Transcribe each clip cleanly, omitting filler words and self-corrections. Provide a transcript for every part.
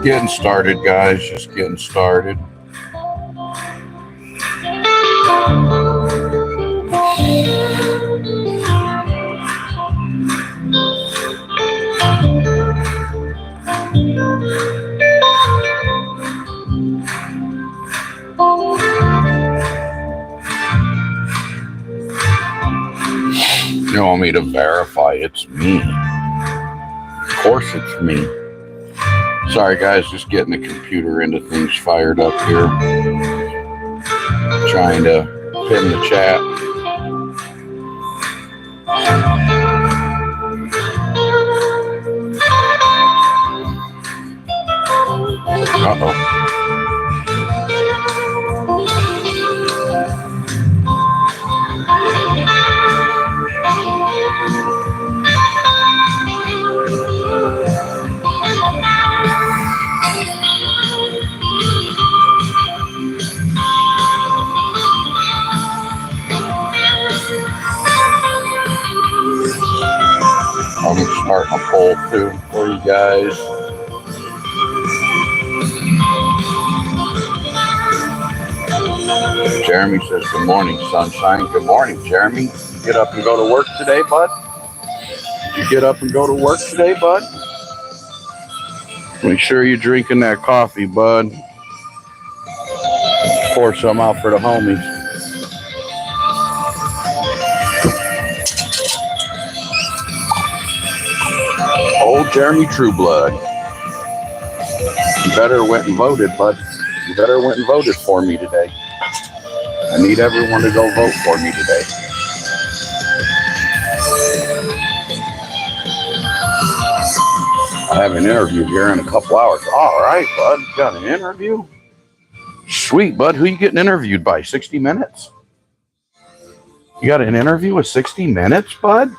Getting started, guys. Just getting started. You want me to verify it's me? Of course it's me. Sorry guys, just getting the computer into things fired up here. Trying to pin the chat. Uh-oh. I'm starting a poll too for you guys. Jeremy says, good morning, sunshine. Good morning, Jeremy. You get up and go to work today, bud? You get up and go to work today, bud? Make sure you're drinking that coffee, bud. Pour some out for the homies. Old Jeremy Trueblood. You better went and voted, bud. You better went and voted for me today. I need everyone to go vote for me today. I have an interview here in a couple hours. All right, bud. You got an interview? Sweet, bud. Who you getting interviewed by? 60 Minutes? You got an interview with 60 Minutes, bud?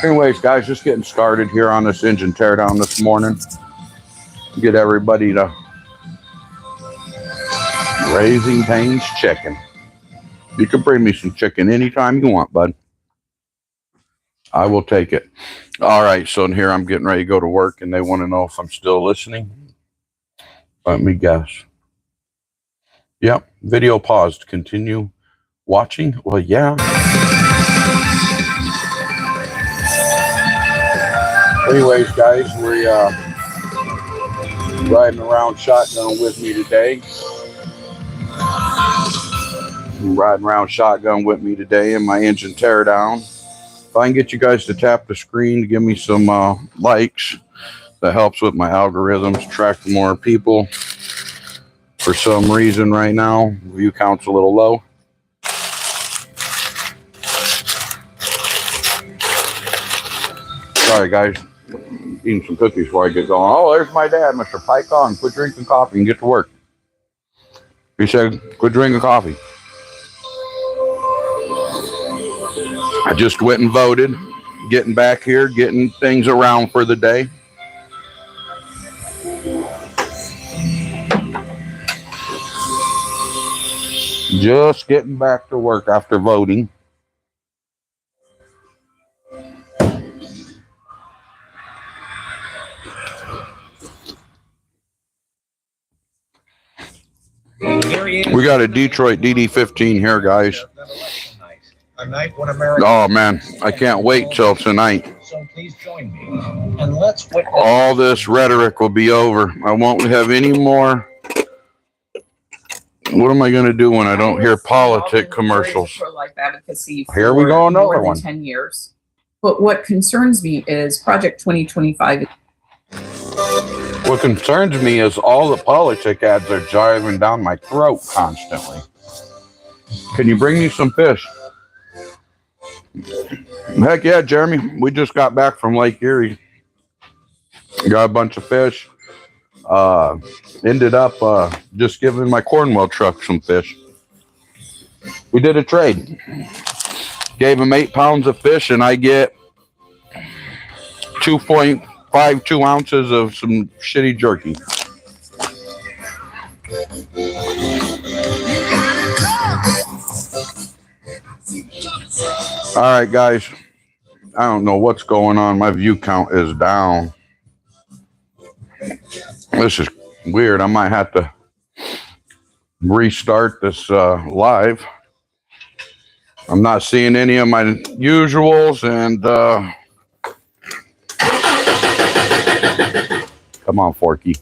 Anyways, guys, just getting started here on this engine teardown this morning. Get everybody to Raising Cane's chicken. You can bring me some chicken anytime you want, bud. I will take it. All right, so in here I'm getting ready to go to work, and they want to know if I'm still listening. Let me guess. Yep, video paused. Continue watching? Well, yeah. Anyways, guys, we're riding around shotgun with me today. Riding around shotgun with me today in my engine teardown. If I can get you guys to tap the screen to give me some likes, that helps with my algorithms, attract more people. For some reason right now, view count's a little low. Sorry, guys. Eating some cookies before I get going. Oh, there's my dad, Mr. Pike on. Quit drinking coffee and get to work. He said, quit drinking coffee. I just went and voted. Getting back here, getting things around for the day. Just getting back to work after voting. We got a Detroit DD15 here, guys. Oh man, I can't wait till tonight. So please join me. And let's all this rhetoric will be over. I won't have any more. What am I going to do when I don't hear politic commercials? Here we go, another one. 10 years. But what concerns me is Project 2025. What concerns me is all the politic ads are driving down my throat constantly. Can you bring me some fish? Heck yeah, Jeremy. We just got back from Lake Erie. Got a bunch of fish. Ended up just giving my Cornwell truck some fish. We did a trade. Gave him 8 pounds of fish, and I get 2.52 ounces of some shitty jerky. All right, guys. I don't know what's going on. My view count is down. This is weird. I might have to restart this live. I'm not seeing any of my usuals, and come on, Forky.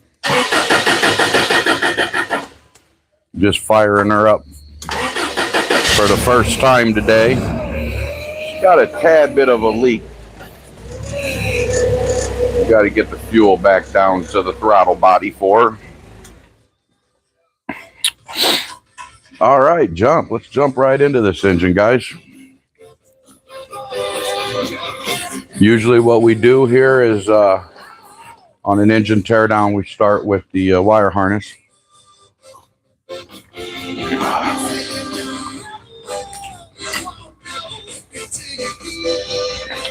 Just firing her up for the first time today. She's got a tad bit of a leak. Got to get the fuel back down to the throttle body for her. All right, jump. Let's jump right into this engine, guys. Usually what we do here is on an engine teardown, we start with the wire harness.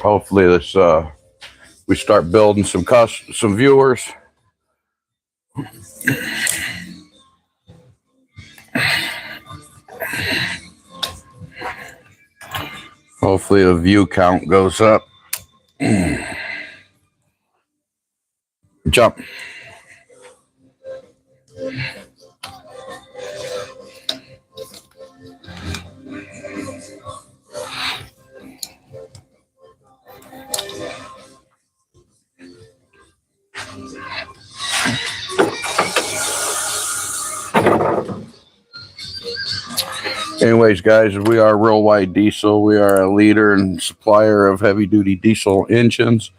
Hopefully this we start building some viewers. Hopefully the view count goes up. Jump. Anyways, guys, we are Real Wide Diesel. We are a leader and supplier of heavy-duty diesel engines.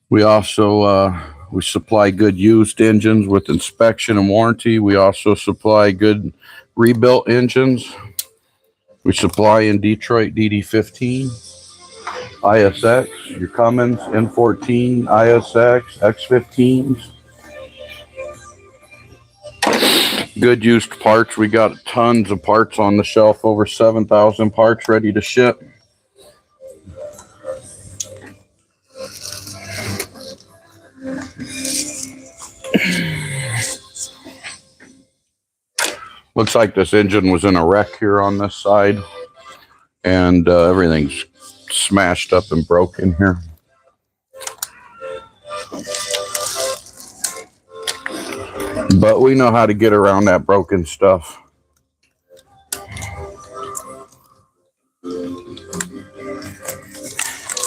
We also we supply good used engines with inspection and warranty. We also supply good rebuilt engines. We supply in Detroit DD15, ISX, your Cummins, N14, ISX, X15s. Good used parts. We got tons of parts on the shelf, over 7,000 parts ready to ship. Looks like this engine was in a wreck here on this side, and everything's smashed up and broken here. But we know how to get around that broken stuff.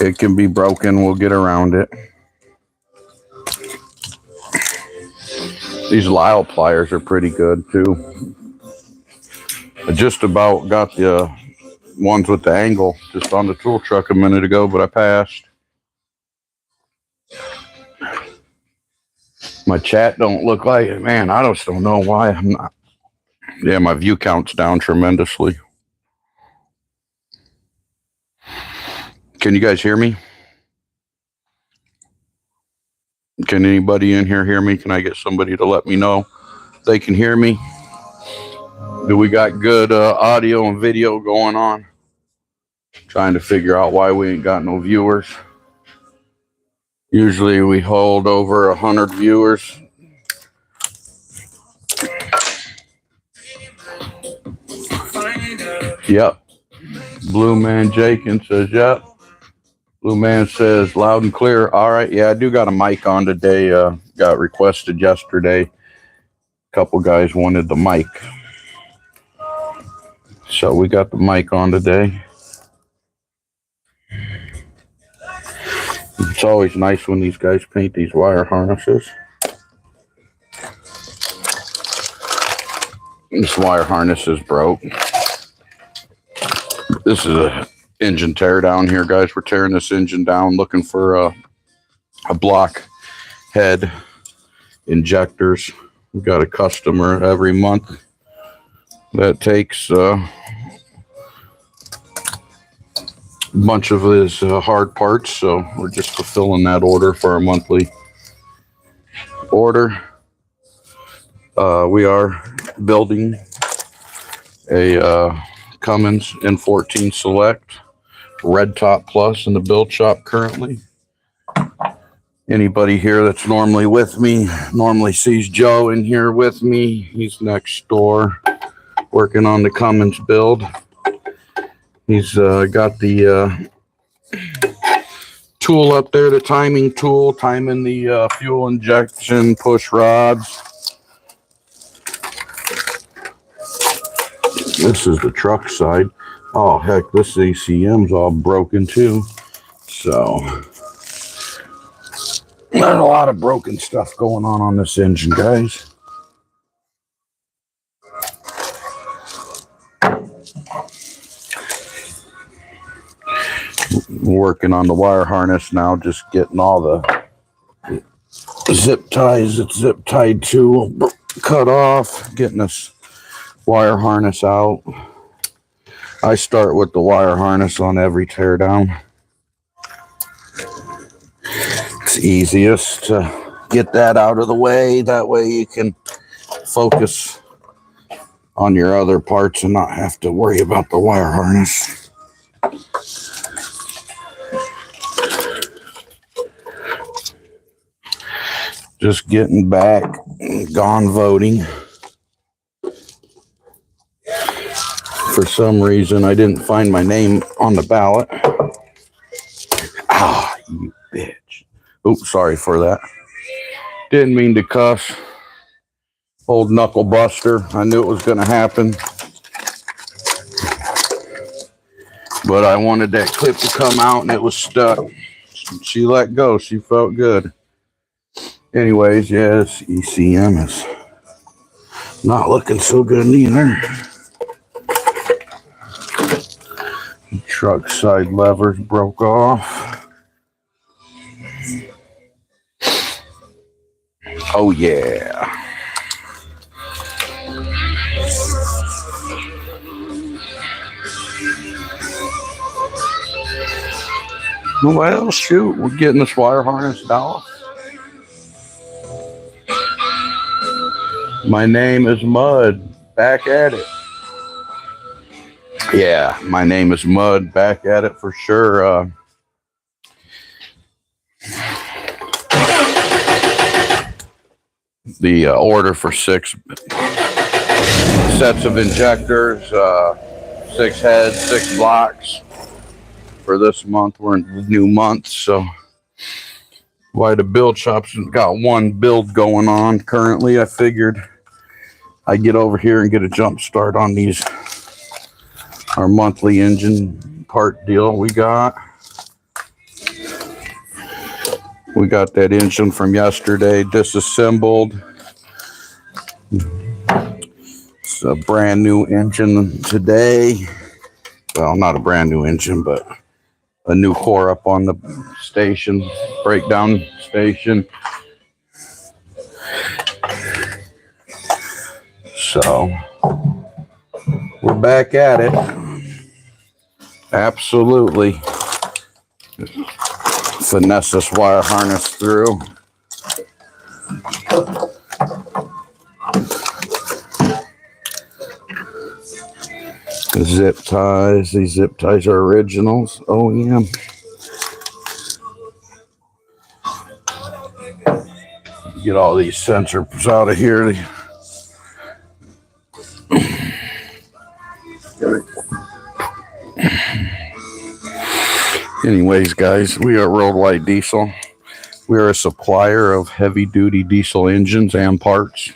It can be broken, we'll get around it. These Lyle pliers are pretty good too. I just about got the ones with the angle just on the tool truck a minute ago, but I passed. My chat don't look like it. Man, I just don't know why I'm not. Yeah, my view count's down tremendously. Can you guys hear me? Can anybody in here hear me? Can I get somebody to let me know they can hear me? Do we got good audio and video going on? Trying to figure out why we ain't got no viewers. Usually we hold over 100 viewers. Yep. Blue Man Jenkins says, yep. Blue Man says, loud and clear. All right. Yeah, I do got a mic on today. Got requested yesterday. A couple guys wanted the mic. So we got the mic on today. It's always nice when these guys paint these wire harnesses. This wire harness is broke. This is a engine tear down here, guys. We're tearing this engine down, looking for a block head injectors. We've got a customer every month that takes a bunch of his hard parts, so we're just fulfilling that order for our monthly order. We are building a Cummins N14 Select Red Top Plus in the build shop currently. Anybody here that's normally with me normally sees Joe in here with me. He's next door working on the Cummins build. He's got the tool up there, the timing tool, timing the fuel injection push rods. This is the truck side. Oh, heck, this ACM's all broken too. So, there's a lot of broken stuff going on this engine, guys. Working on the wire harness now, just getting all the zip ties it's zip tied to cut off, getting this wire harness out. I start with the wire harness on every teardown. It's easiest to get that out of the way. That way you can focus on your other parts and not have to worry about the wire harness. Just getting back, gone voting. For some reason, I didn't find my name on the ballot. Ah, you bitch. Oops, sorry for that. Didn't mean to cuss. Old knuckle buster. I knew it was going to happen. But I wanted that clip to come out and it was stuck. She let go. She felt good. Anyways, yes, ECM is not looking so good either. Truck side levers broke off. Oh yeah. Well, shoot, we're getting this wire harness off. My name is Mud. Back at it. Yeah, my name is Mud. Back at it for sure. The order for 6 sets of injectors, 6 heads, 6 blocks for this month. We're in the new month, so why the build shop's got one build going on currently. I figured I'd get over here and get a jump start on these, our monthly engine part deal we got. We got that engine from yesterday disassembled. It's a brand new engine today. Well, not a brand new engine, but a new core up on the station, breakdown station. So we're back at it. Absolutely. Finesse this wire harness through. The zip ties. These zip ties are originals. Oh yeah. Get all these sensors out of here. Anyways, guys, we are Worldwide Diesel. We are a supplier of heavy-duty diesel engines and parts.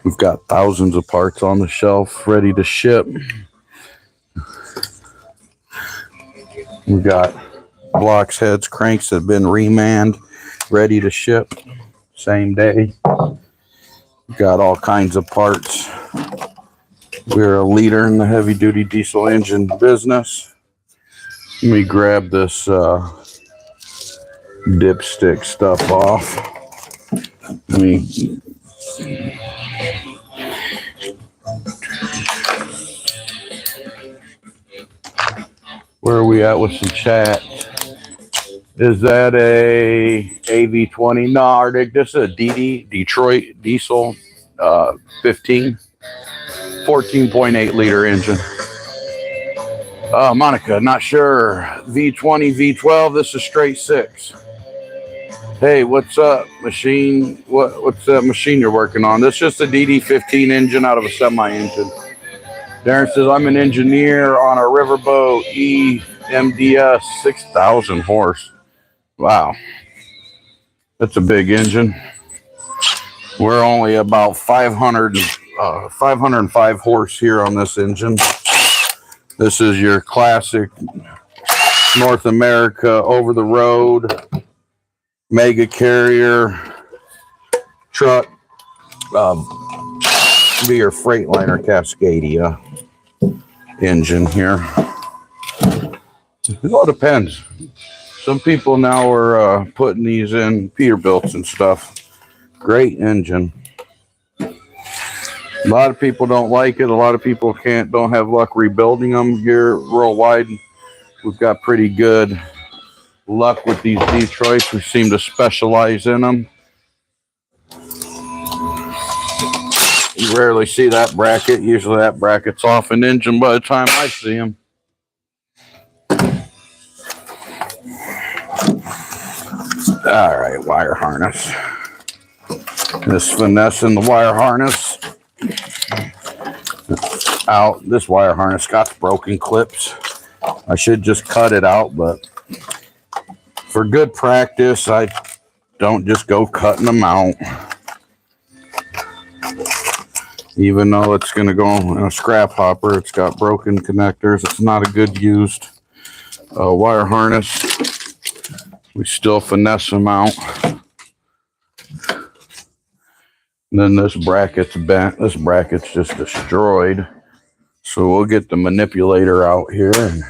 We've got thousands of parts on the shelf ready to ship. We've got blocks, heads, cranks that have been remanned, ready to ship same day. We've got all kinds of parts. We're a leader in the heavy-duty diesel engine business. Let me grab this dipstick stuff off. Where are we at with some chat? Is that a AV20? No, Arctic. This is a DD, Detroit Diesel 15. 14.8 liter engine. Monica, not sure. V20, V12, this is straight 6. Hey, what's up, machine? What's that machine you're working on? This is just a DD15 engine out of a semi engine. Darren says, I'm an engineer on a riverboat EMDS 6,000 horse. Wow. That's a big engine. We're only about 505 horse here on this engine. This is your classic North America over the road mega carrier truck. Be your Freightliner Cascadia engine here. It all depends. Some people now are putting these in Peterbilts and stuff. Great engine. A lot of people don't like it. A lot of people don't have luck rebuilding them here worldwide. We've got pretty good luck with these Detroits. We seem to specialize in them. You rarely see that bracket. Usually that bracket's off an engine by the time I see them. All right, wire harness. This finessing the wire harness out. This wire harness got broken clips. I should just cut it out, but for good practice, I don't just go cutting them out. Even though it's going to go in a scrap hopper, it's got broken connectors. It's not a good used wire harness. We still finesse them out. And then this bracket's bent. This bracket's just destroyed. So we'll get the manipulator out here and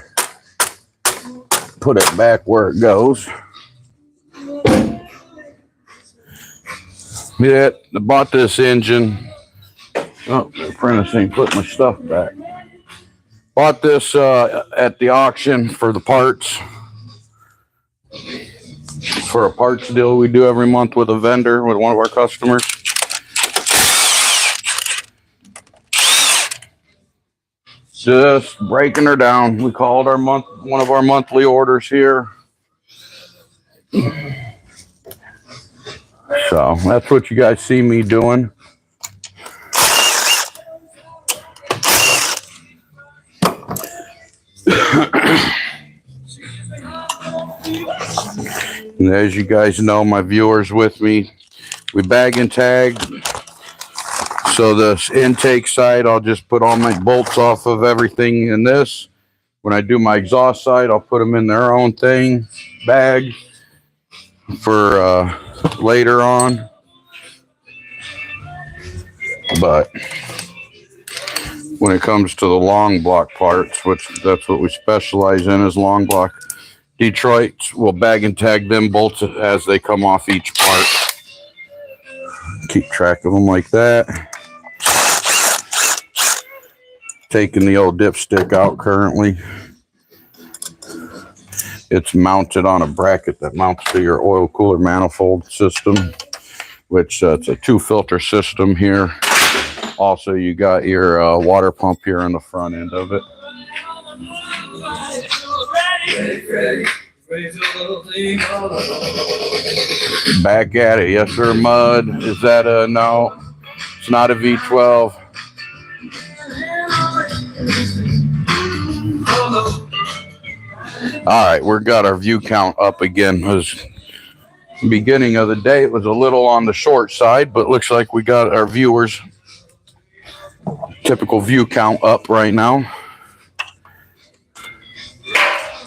put it back where it goes. Yeah, I bought this engine. Oh, the apprentice ain't put my stuff back. Bought this at the auction for the parts. For a parts deal we do every month with a vendor, with one of our customers. Just breaking her down. We called one of our monthly orders here. So that's what you guys see me doing. And as you guys know, my viewers with me, we bag and tag. So the intake side, I'll just put all my bolts off of everything in this. When I do my exhaust side, I'll put them in their own bag for later on. But when it comes to the long block parts, which that's what we specialize in, is long block Detroits, we'll bag and tag them bolts as they come off each part. Keep track of them like that. Taking the old dipstick out currently. It's mounted on a bracket that mounts to your oil cooler manifold system, which it's a 2-filter system here. Also, you got your water pump here on the front end of it. Back at it. Yes, sir, Mud. Is that a no? It's not a V12. All right, we've got our view count up again. Beginning of the day, it was a little on the short side, but looks like we got our viewers' typical view count up right now.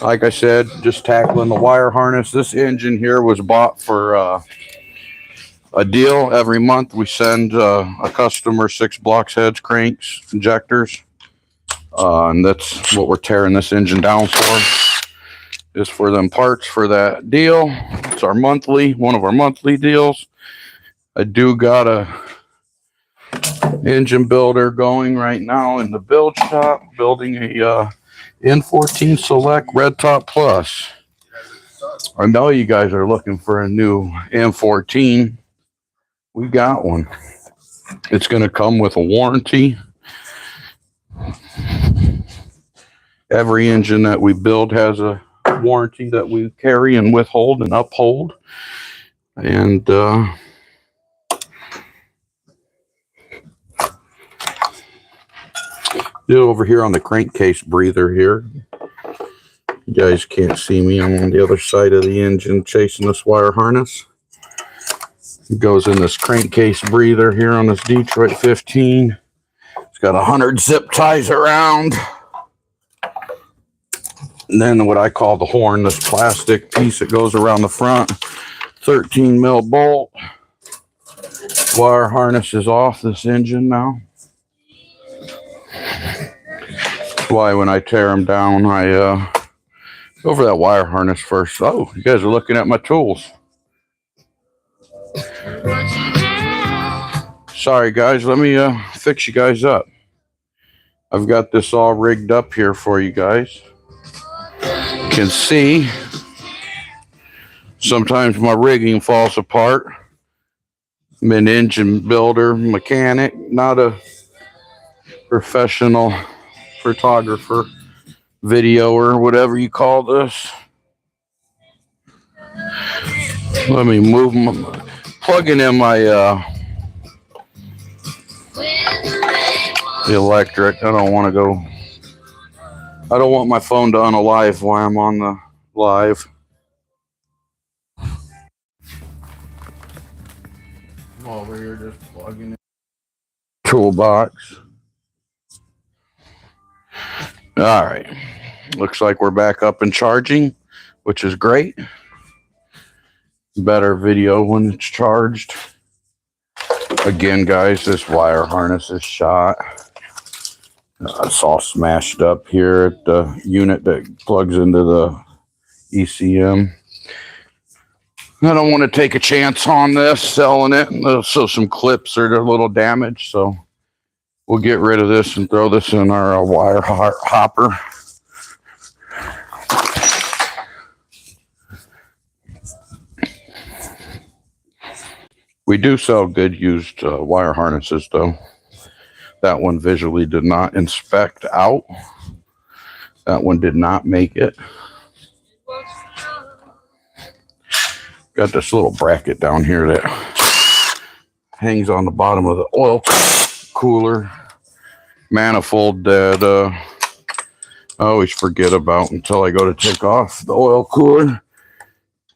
Like I said, just tackling the wire harness. This engine here was bought for a deal. Every month we send a customer 6 blocks, heads, cranks, injectors. And that's what we're tearing this engine down for. Is for them parts for that deal. It's our monthly, one of our monthly deals. I do got a engine builder going right now in the build shop, building a N14 Select Red Top Plus. I know you guys are looking for a new N14. We got one. It's going to come with a warranty. Every engine that we build has a warranty that we carry and withhold and uphold. And Over here on the crankcase breather here. You guys can't see me. I'm on the other side of the engine chasing this wire harness. It goes in this crankcase breather here on this DD15. It's got 100 zip ties around. And then what I call the horn, this plastic piece that goes around the front. 13 mil bolt. Wire harness is off this engine now. That's why when I tear them down, I go over that wire harness first. Oh, you guys are looking at my tools. Sorry guys, let me fix you guys up. I've got this all rigged up here for you guys. You can see sometimes my rigging falls apart. I'm an engine builder, mechanic, not a professional photographer, videoer, whatever you call this. Let me move my plugging in my the electric. I don't want to go. I don't want my phone to unalive while I'm on the live. I'm over here just plugging in toolbox. All right. Looks like we're back up and charging, which is great. Better video when it's charged. Again, guys, this wire harness is shot. It's all smashed up here at the unit that plugs into the ECM. I don't want to take a chance on this, selling it. So some clips are a little damaged, so we'll get rid of this and throw this in our wire hopper. We do sell good used wire harnesses, though. That one visually did not inspect out. That one did not make it. Got this little bracket down here that hangs on the bottom of the oil cooler manifold that I always forget about until I go to take off the oil cooler.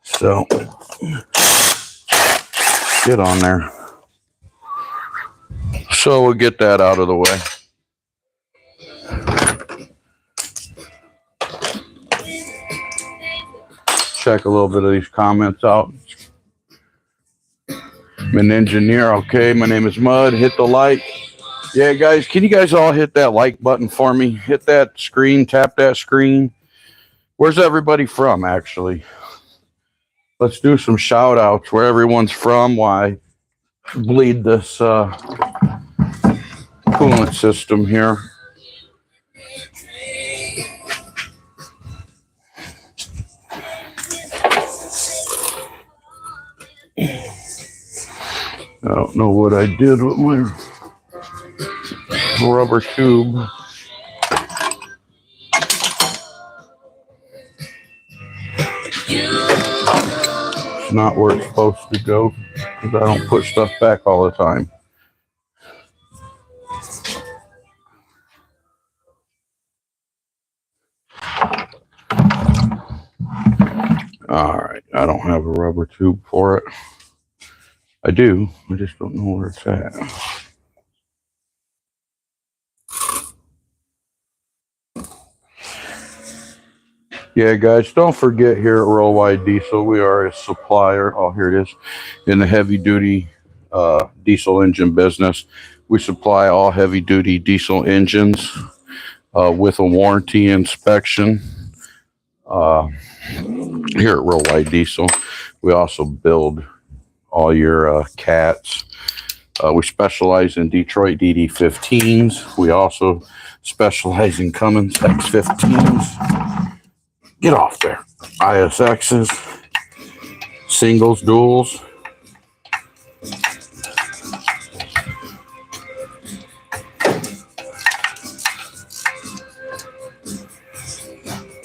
So get on there. So we'll get that out of the way. Check a little bit of these comments out. I'm an engineer. Okay, my name is Mud. Hit the like. Yeah, guys, can you guys all hit that like button for me? Hit that screen, tap that screen. Where's everybody from, actually? Let's do some shout outs where everyone's from. Why bleed this coolant system here. I don't know what I did with my rubber tube. It's not where it's supposed to go because I don't put stuff back all the time. All right, I don't have a rubber tube for it. I do, I just don't know where it's at. Yeah, guys, don't forget here at Worldwide Diesel, we are a supplier. Oh, here it is. In the heavy-duty diesel engine business, we supply all heavy-duty diesel engines with a warranty inspection. Here at Worldwide Diesel, we also build all your cats. We specialize in Detroit DD15s. We also specialize in Cummins X15s. Get off there. ISXs, singles, duals.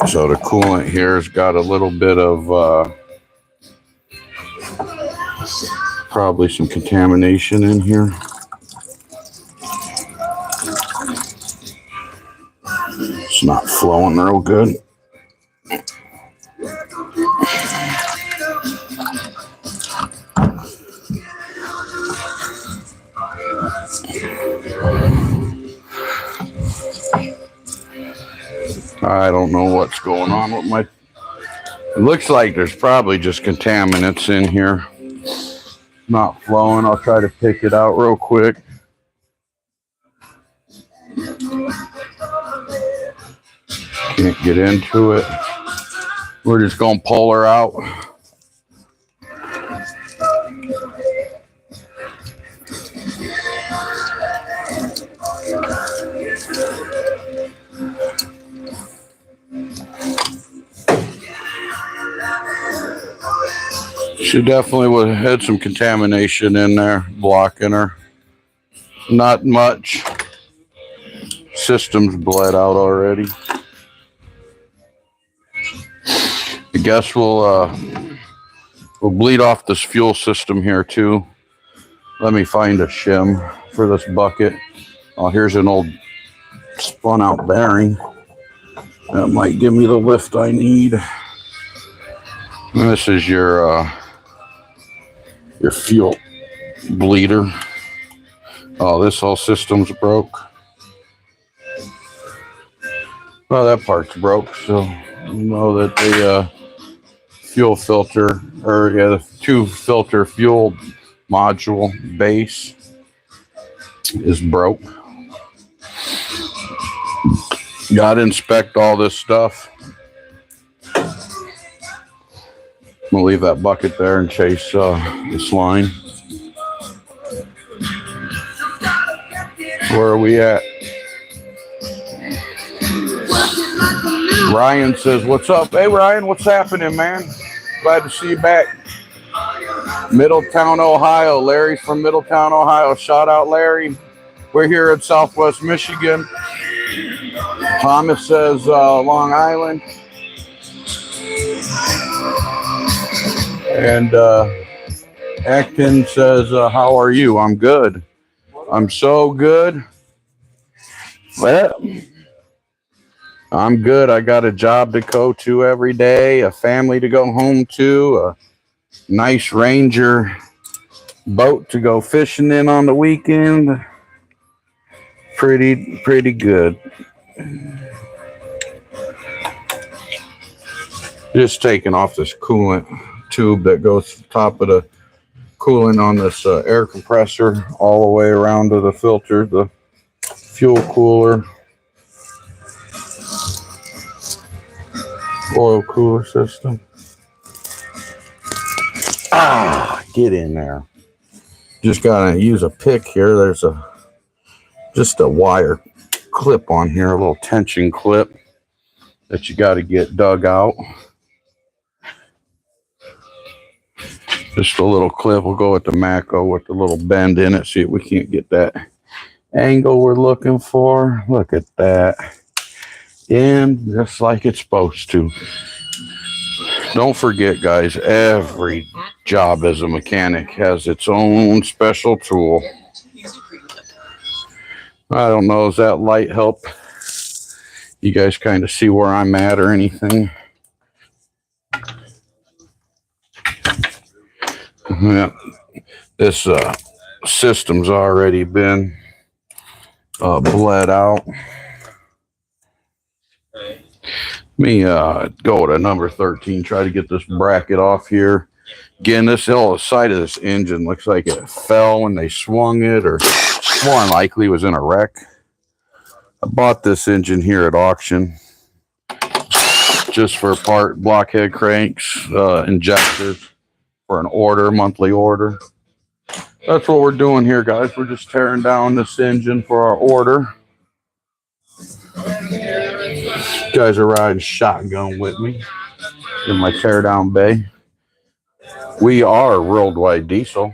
So the coolant here has got a little bit of probably some contamination in here. flowing real good. I don't know what's going on with my... It looks like there's probably just contaminants in here. Not flowing. I'll try to pick it out real quick. Can't get into it. We're just going to pull her out. She definitely would have had some contamination in there, blocking her. Not much. System's bled out already. I guess we'll bleed off this fuel system here too. Let me find a shim for this bucket. Oh, here's an old spun out bearing. That might give me the lift I need. And this is your fuel bleeder. Oh, this whole system's broke. Well, that part's broke, so you know that the fuel filter, or yeah, the two filter fuel module base is broke. Got to inspect all this stuff. I'm gonna leave that bucket there and chase this line. Where are we at? Ryan says, "What's up?" Hey, Ryan, what's happening, man? Glad to see you back. Middletown, Ohio. Larry's from Middletown, Ohio. Shout out, Larry. We're here in Southwest Michigan. Thomas says, Long Island. And Acton says, how are you? I'm good. I'm so good. Well, I'm good. I got a job to go to every day, a family to go home to, a nice Ranger boat to go fishing in on the weekend. Pretty good. Just taking off this coolant tube that goes to the top of the coolant on this air compressor all the way around to the filter, the fuel cooler, oil cooler system. Get in there. Just gotta use a pick here. There's just a wire clip on here, a little tension clip that you got to get dug out. Just a little clip. We'll go with the Mako with the little bend in it. See if we can't get that angle we're looking for. Look at that. In just like it's supposed to. Don't forget, guys, every job as a mechanic has its own special tool. I don't know, does that light help you guys kind of see where I'm at or anything? Yeah, this system's already been bled out. Let me go to number 13, try to get this bracket off here. Again, this whole side of this engine looks like it fell when they swung it, or more than likely was in a wreck. I bought this engine here at auction just for part blockhead cranks, injectors for an order, monthly order. That's what we're doing here, guys. We're just tearing down this engine for our order. You guys are riding shotgun with me in my teardown bay. We are Worldwide Diesel.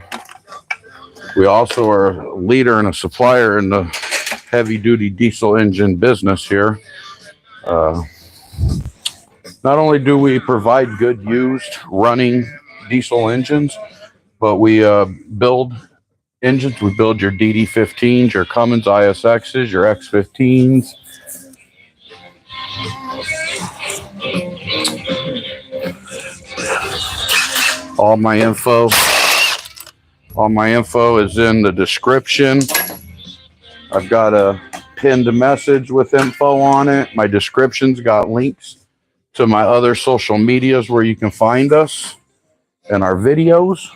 We also are a leader and a supplier in the heavy-duty diesel engine business here. Not only do we provide good used running diesel engines, but we build engines. We build your DD15s, your Cummins ISXs, your X15s. All my info is in the description. I've got a pinned message with info on it. My description's got links to my other social medias where you can find us and our videos.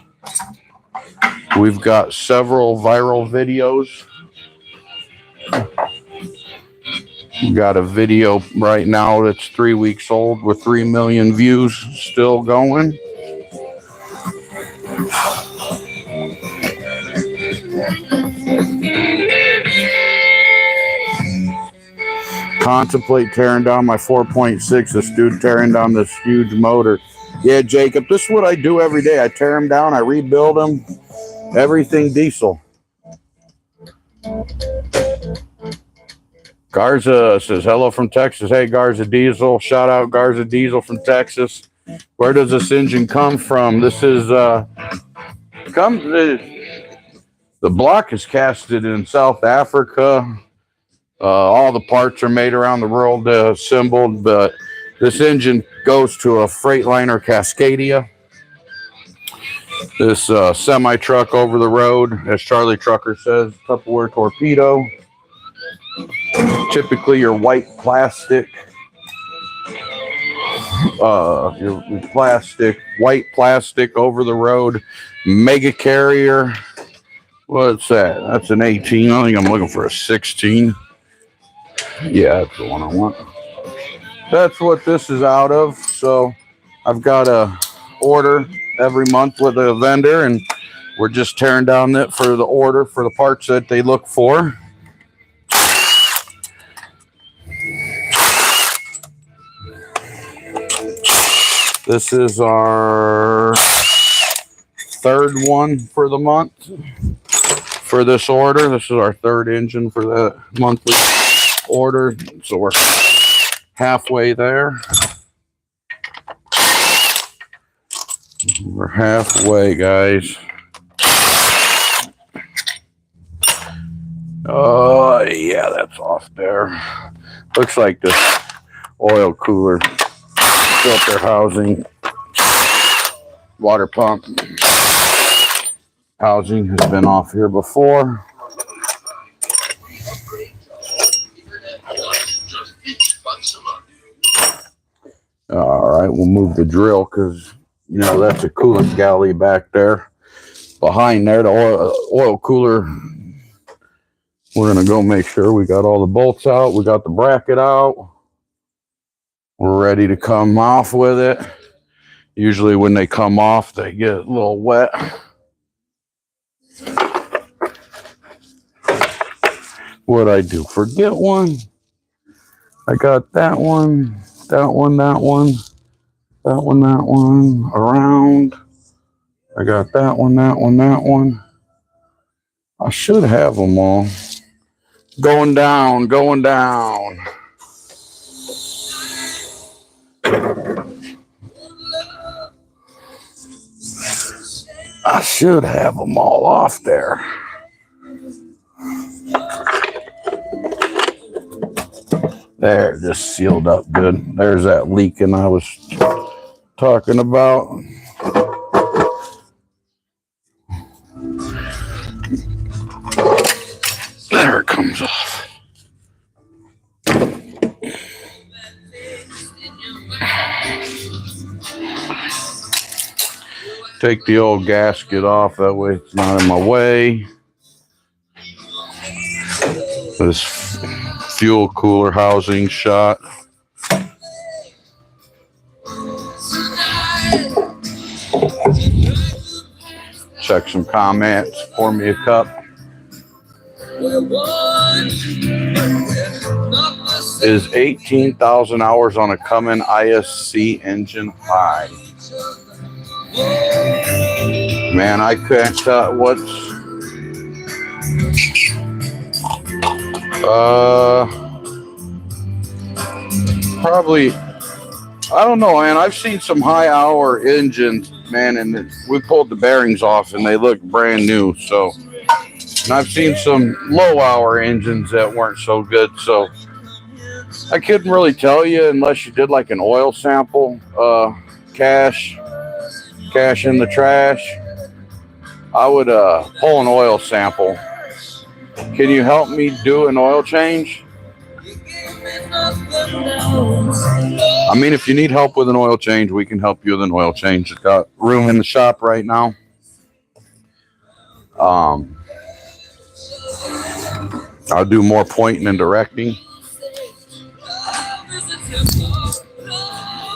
We've got several viral videos. We got a video right now that's 3 weeks old with 3 million views still going. Contemplate tearing down my 4.6. This dude tearing down this huge motor. Yeah, Jacob, this is what I do every day. I tear them down, I rebuild them. Everything diesel. Garza says, hello from Texas. Hey, Garza Diesel. Shout out Garza Diesel from Texas. Where does this engine come from? This is, the block is casted in South Africa. All the parts are made around the world, assembled, but this engine goes to a Freightliner Cascadia. This semi-truck over the road, as Charlie Trucker says, Tupperware torpedo. Typically your white plastic, white plastic over the road, mega carrier. What's that? That's an 18. I think I'm looking for a 16. Yeah, that's the one I want. That's what this is out of. So I've got a order every month with a vendor, and we're just tearing down it for the order for the parts that they look for. This is our third one for the month for this order. This is our third engine for that monthly order. So we're halfway there. We're halfway, guys. Oh, yeah, that's off there. Looks like this oil cooler, filter housing, water pump housing has been off here before. All right, we'll move the drill because, you know, that's a coolant galley back there. Behind there, the oil cooler. We're going to go make sure we got all the bolts out. We got the bracket out. We're ready to come off with it. Usually when they come off, they get a little wet. What'd I do? Forget one? I got that one, that one, that one, that one, that one, around. I got that one, that one, that one. I should have them all. Going down, going down. I should have them all off there. There, just sealed up good. There's that leaking I was talking about. There it comes off. Take the old gasket off, that way it's not in my way. This fuel cooler housing shot. Check some comments. Pour me a cup. Is 18,000 hours on a Cummins ISC engine high? Man, I can't tell what's probably, I don't know, man. I've seen some high hour engines, man, and we pulled the bearings off and they look brand new. So, and I've seen some low hour engines that weren't so good. So I couldn't really tell you unless you did like an oil sample. Cash in the trash. I would pull an oil sample. Can you help me do an oil change? I mean, if you need help with an oil change, we can help you with an oil change. It's got room in the shop right now. I'll do more pointing and directing.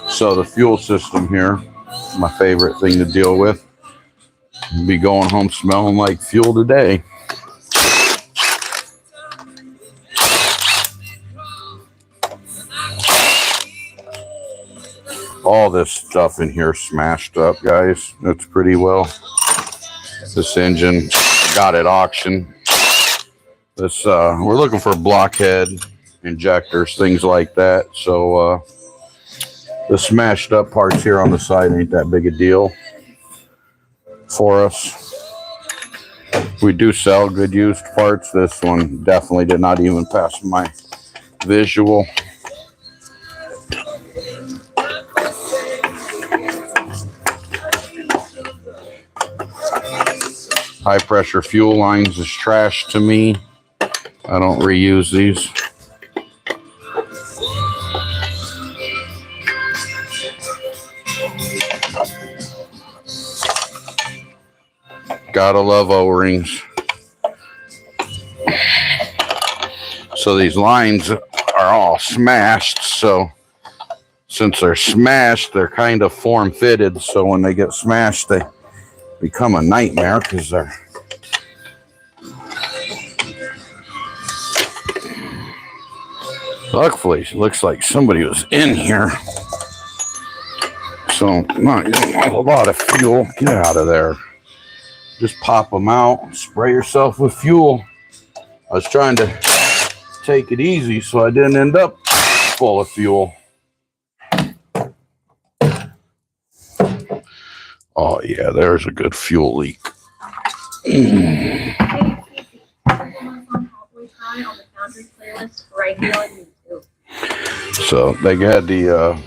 So the fuel system here, my favorite thing to deal with. Be going home smelling like fuel today. All this stuff in here smashed up, guys. That's pretty well. This engine got at auction. This we're looking for blockhead injectors, things like that. So the smashed up parts here on the side ain't that big a deal for us. We do sell good used parts. This one definitely did not even pass my visual. High pressure fuel lines is trash to me. I don't reuse these. Gotta love O-rings. So these lines are all smashed. So since they're smashed, they're kind of form fitted. So when they get smashed, they become a nightmare because they're luckily it looks like somebody was in here, so not a lot of fuel. Get out of there. Just pop them out, spray yourself with fuel. I was trying to take it easy so I didn't end up full of fuel. Oh yeah, there's a good fuel leak. So they had the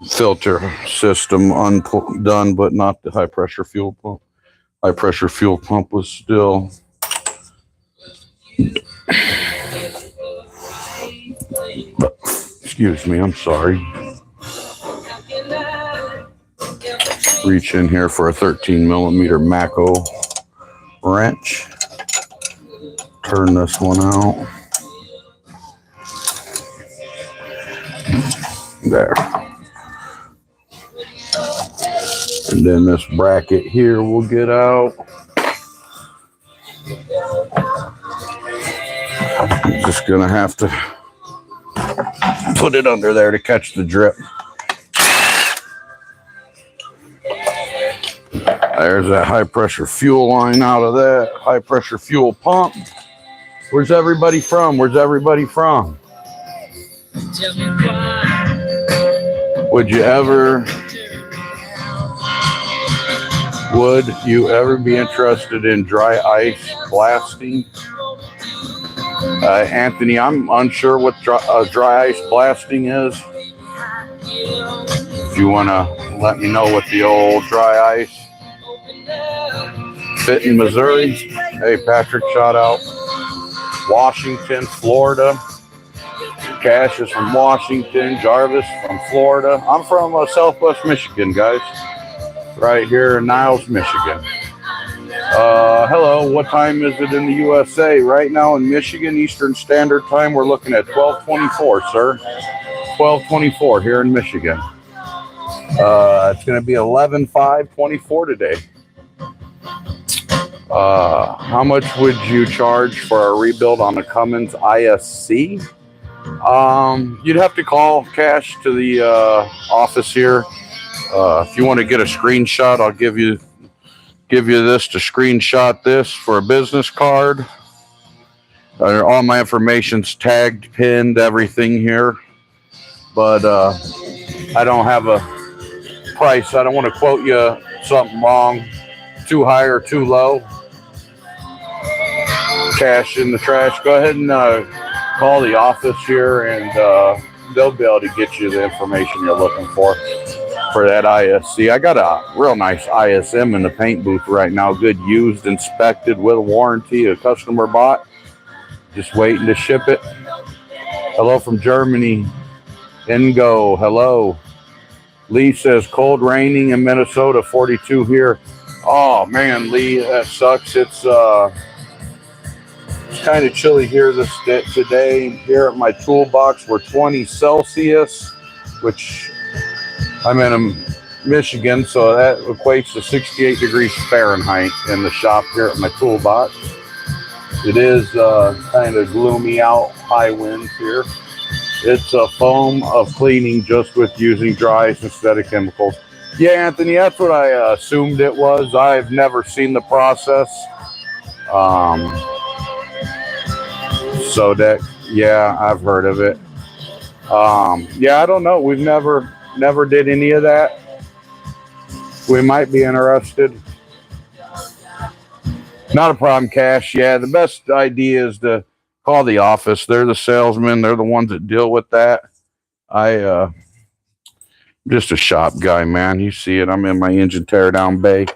filter system undone, but not the high pressure fuel pump. High pressure fuel pump was still excuse me, I'm sorry. Reach in here for a 13mm Mako wrench. Turn this one out. There. And then this bracket here will get out. I'm just gonna have to put it under there to catch the drip. There's that high pressure fuel line out of that. High pressure fuel pump. Where's everybody from? Where's everybody from? Would you ever be interested in dry ice blasting? Anthony, I'm unsure what dry ice blasting is. If you want to let me know what the old dry ice fit in Missouri. Hey, Patrick, shout out. Washington, Florida. Cash is from Washington. Jarvis from Florida. I'm from Southwest Michigan, guys. Right here in Niles, Michigan. Hello, what time is it in the USA? Right now in Michigan, Eastern Standard Time, we're looking at 12:24, sir. 12:24 here in Michigan. It's going to be 11/5/24 today. How much would you charge for a rebuild on a Cummins ISC? You'd have to call Cash to the office here. If you want to get a screenshot, I'll give you this to screenshot this for a business card. All my information's tagged, pinned, everything here. But I don't have a price. I don't want to quote you something wrong, too high or too low. Cash in the trash. Go ahead and call the office here, and they'll be able to get you the information you're looking for that ISC. I got a real nice ISM in the paint booth right now. Good used, inspected with a warranty. A customer bought. Just waiting to ship it. Hello from Germany. Ingo, hello. Lee says cold raining in Minnesota, 42 here. Oh man, Lee, that sucks. It's kind of chilly here today. Here at my toolbox, we're 20 Celsius, which I'm in Michigan, so that equates to 68 degrees Fahrenheit in the shop here at my toolbox. It is kind of gloomy out, high winds here. It's a foam of cleaning just with using dries instead of chemicals. Yeah, Anthony, that's what I assumed it was. I've never seen the process. So that, yeah, I've heard of it. Yeah, I don't know. We've never did any of that. We might be interested. Not a problem, Cash. Yeah, the best idea is to call the office. They're the salesmen. They're the ones that deal with that. I'm just a shop guy, man. You see it. I'm in my engine teardown bay.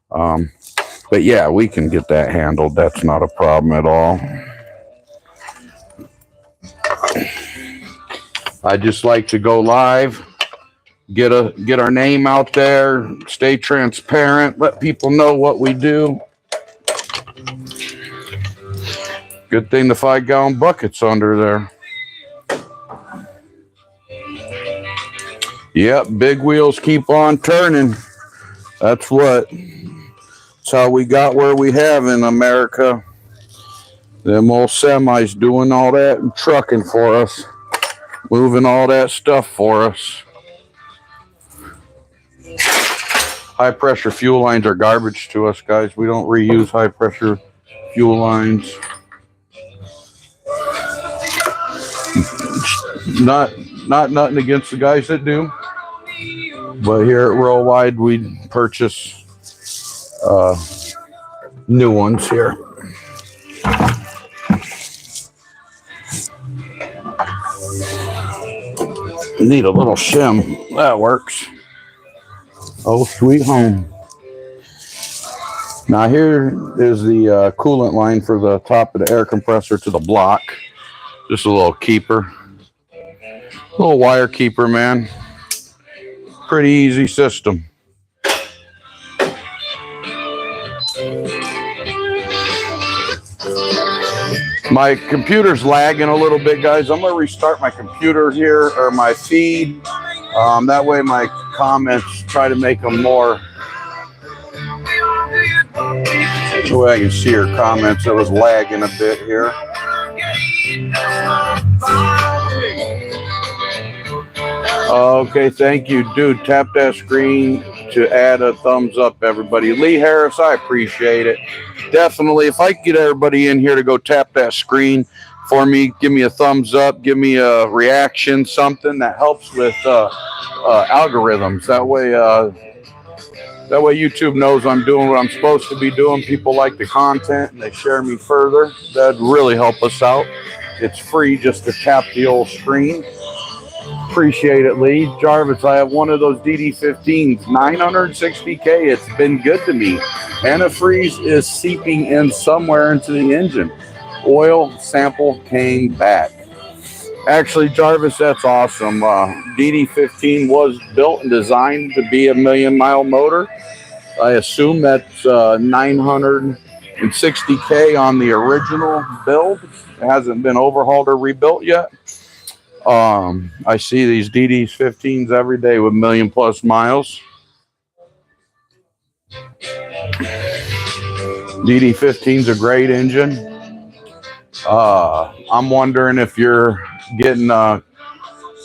But yeah, we can get that handled. That's not a problem at all. I just like to go live, get our name out there, stay transparent, let people know what we do. Good thing the 5-gallon bucket's under there. Yep, big wheels keep on turning. That's how we got where we have in America. Them old semis doing all that and trucking for us, moving all that stuff for us. High pressure fuel lines are garbage to us, guys. We don't reuse high pressure fuel lines. Not nothing against the guys that do, but here at Worldwide we purchase new ones here. Need a little shim. That works. Oh, sweet home. Now here is the coolant line for the top of the air compressor to the block. Just a little keeper. Little wire keeper, man. Pretty easy system. My computer's lagging a little bit, guys. I'm going to restart my computer here, or my feed. That way my comments, try to make them more. The way I can see your comments, it was lagging a bit here. Okay, thank you. Dude, tap that screen to add a thumbs up, everybody. Lee Harris, I appreciate it. Definitely, if I could get everybody in here to go tap that screen for me, give me a thumbs up, give me a reaction, something that helps with algorithms. That way YouTube knows I'm doing what I'm supposed to be doing. People like the content and they share me further. That'd really help us out. It's free just to tap the old screen. Appreciate it, Lee. Jarvis, I have one of those DD15s, 960K. It's been good to me. Antifreeze is seeping in somewhere into the engine. Oil sample came back. Actually, Jarvis, that's awesome. DD15 was built and designed to be a 1,000,000-mile motor. I assume that's 960K on the original build. It hasn't been overhauled or rebuilt yet. I see these DD15s every day with 1,000,000+ miles. DD15's a great engine. I'm wondering if you're getting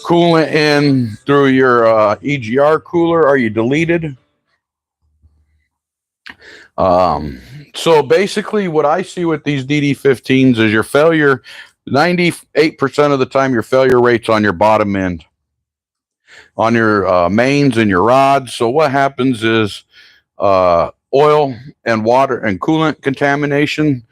coolant in through your EGR cooler. Are you deleted? So basically what I see with these DD15s is your failure, 98% of the time, your failure rate's on your bottom end, on your mains and your rods. So what happens is oil and water and coolant contamination.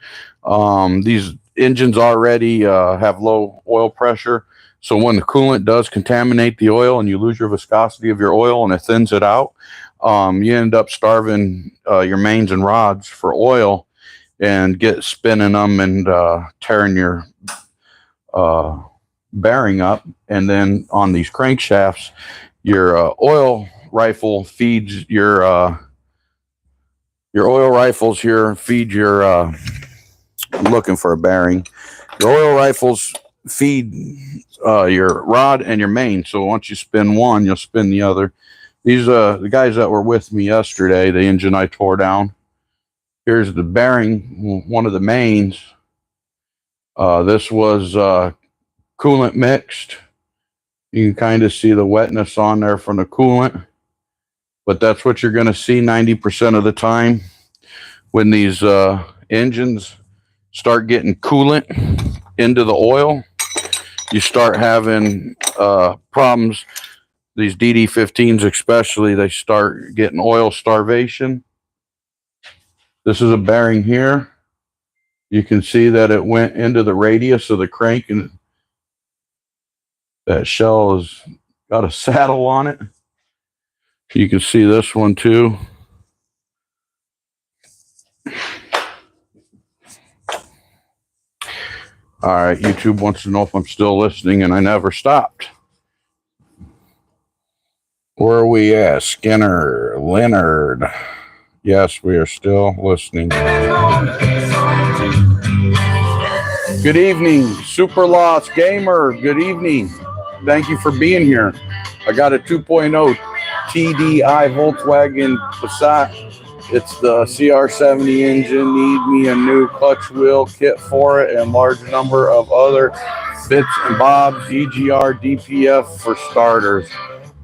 These engines already have low oil pressure. So when the coolant does contaminate the oil and you lose your viscosity of your oil and it thins it out, you end up starving your mains and rods for oil and get spinning them and tearing your bearing up. And then on these crankshafts, your oil rifle feeds your oil rifles here feed your I'm looking for a bearing. The oil rifles feed your rod and your main. So once you spin one, you'll spin the other. These the guys that were with me yesterday, the engine I tore down. Here's the bearing, one of the mains. This was coolant mixed. You can kind of see the wetness on there from the coolant, but that's what you're going to see 90% of the time when these engines start getting coolant into the oil. You start having problems. These DD15s especially, they start getting oil starvation. This is a bearing here. You can see that it went into the radius of the crank, and that shell has got a saddle on it. You can see this one too. All right, YouTube wants to know if I'm still listening, and I never stopped. Where are we at? Skinner, Leonard. Yes, we are still listening. Good evening, Super Lost Gamer. Good evening. Thank you for being here. I got a 2.0 TDI Volkswagen Passat. It's the CR70 engine. Need me a new clutch wheel kit for it and large number of other bits and bobs. EGR, DPF for starters.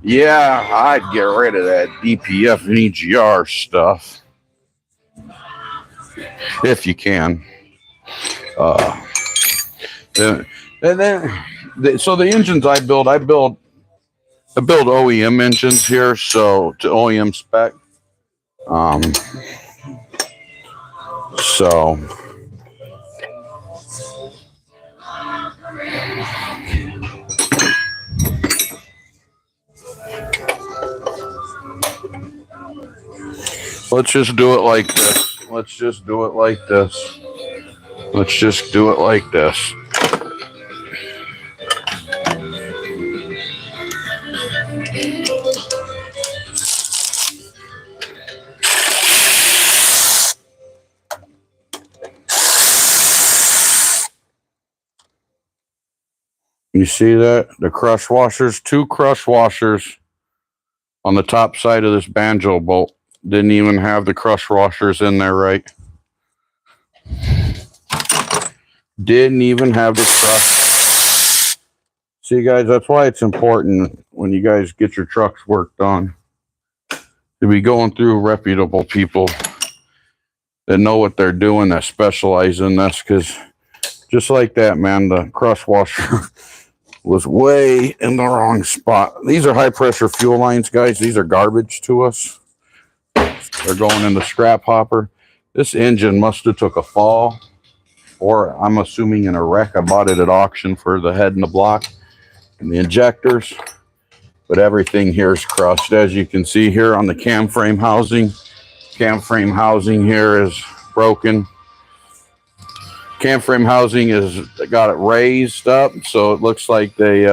Yeah, I'd get rid of that DPF and EGR stuff if you can. So the engines I build OEM engines here, so to OEM spec. So let's just do it like this. Let's just do it like this. Let's just do it like this. You see that? The crush washers, 2 crush washers on the top side of this banjo bolt. Didn't even have the crush washers in there right. Didn't even have the crush. See, guys, that's why it's important when you guys get your trucks worked on to be going through reputable people that know what they're doing, that specialize in this, because just like that, man, the crush washer was way in the wrong spot. These are high pressure fuel lines, guys. These are garbage to us. They're going in the scrap hopper. This engine must have took a fall, or I'm assuming in a wreck. I bought it at auction for the head and the block and the injectors, but everything here is crushed. As you can see here on the cam frame housing here is broken. Cam frame housing is got it raised up, so it looks like they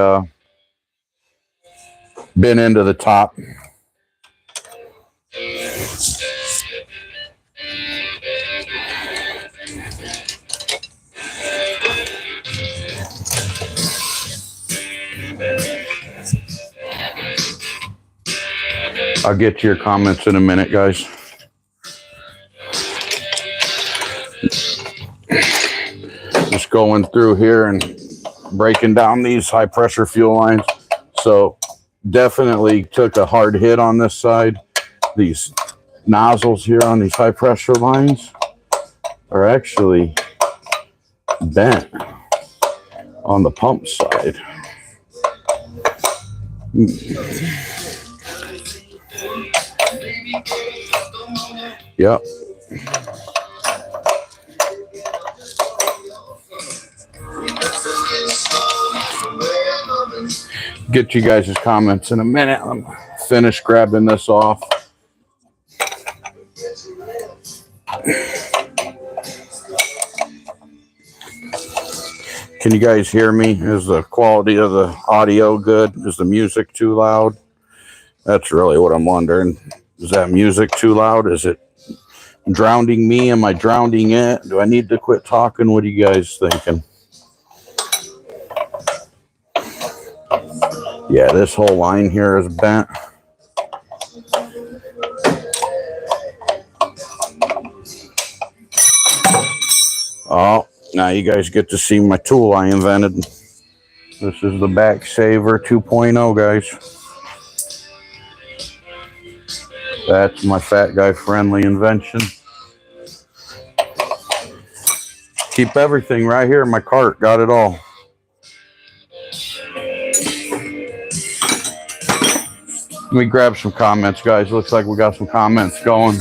been into the top. I'll get to your comments in a minute, guys. Just going through here and breaking down these high pressure fuel lines. So definitely took a hard hit on this side. These nozzles here on these high pressure lines are actually bent on the pump side. Yep. get you guys' comments in a minute. I'm finished grabbing this off. Can you guys hear me? Is the quality of the audio good? Is the music too loud? That's really what I'm wondering. Is that music too loud? Is it drowning me? Am I drowning it? Do I need to quit talking? What are you guys thinking? Yeah, this whole line here is bent. Oh, now you guys get to see my tool I invented. This is the Back Saver 2.0, guys. That's my fat guy friendly invention. Keep everything right here in my cart. Got it all. Let me grab some comments, guys. Looks like we got some comments going.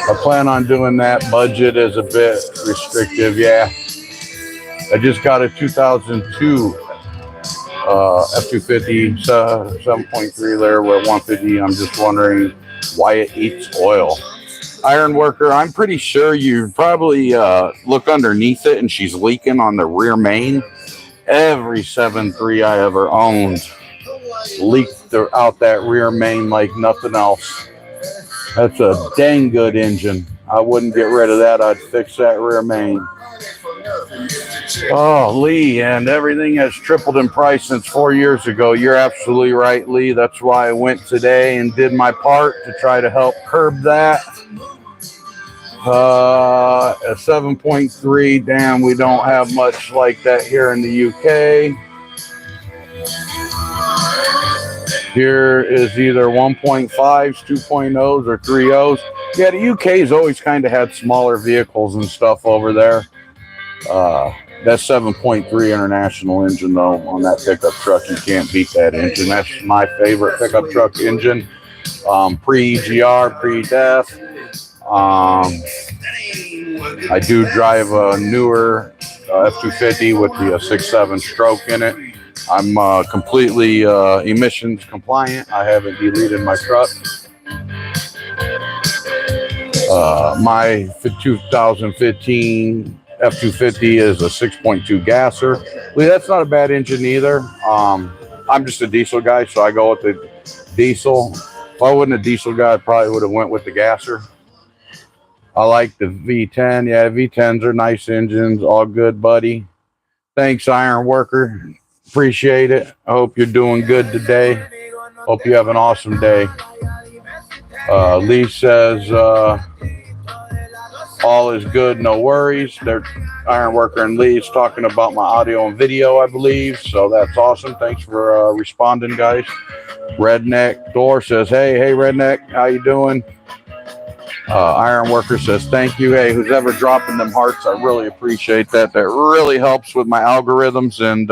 I plan on doing that. Budget is a bit restrictive, yeah. I just got a 2002 F250 7.3 there with 150. I'm just wondering why it eats oil. Iron worker, I'm pretty sure you probably look underneath it and she's leaking on the rear main. Every 7.3 I ever owned leaked out that rear main like nothing else. That's a dang good engine. I wouldn't get rid of that. I'd fix that rear main. Oh, Lee, and everything has tripled in price since 4 years ago. You're absolutely right, Lee. That's why I went today and did my part to try to help curb that. A 7.3, damn, we don't have much like that here in the UK. Here is either 1.5s, 2.0s, or 3.0s. Yeah, the UK's always kind of had smaller vehicles and stuff over there. That 7.3 international engine, though, on that pickup truck, you can't beat that engine. That's my favorite pickup truck engine. Pre-EGR, pre-DEF. I do drive a newer F250 with the 6.7 stroke in it. I'm completely emissions compliant. I haven't deleted my truck. My 2015 F250 is a 6.2 gasser. That's not a bad engine either. I'm just a diesel guy, so I go with the diesel. If I wasn't a diesel guy, I probably would have went with the gasser. I like the V10. Yeah, V10s are nice engines. All good, buddy. Thanks, Iron Worker. Appreciate it. I hope you're doing good today. Hope you have an awesome day. Lee says, all is good, no worries. They're Iron Worker and Lee's talking about my audio and video, I believe. So that's awesome. Thanks for responding, guys. Redneck Door says, hey, Redneck, how you doing? Iron Worker says, thank you. Hey, who's ever dropping them hearts, I really appreciate that. That really helps with my algorithms and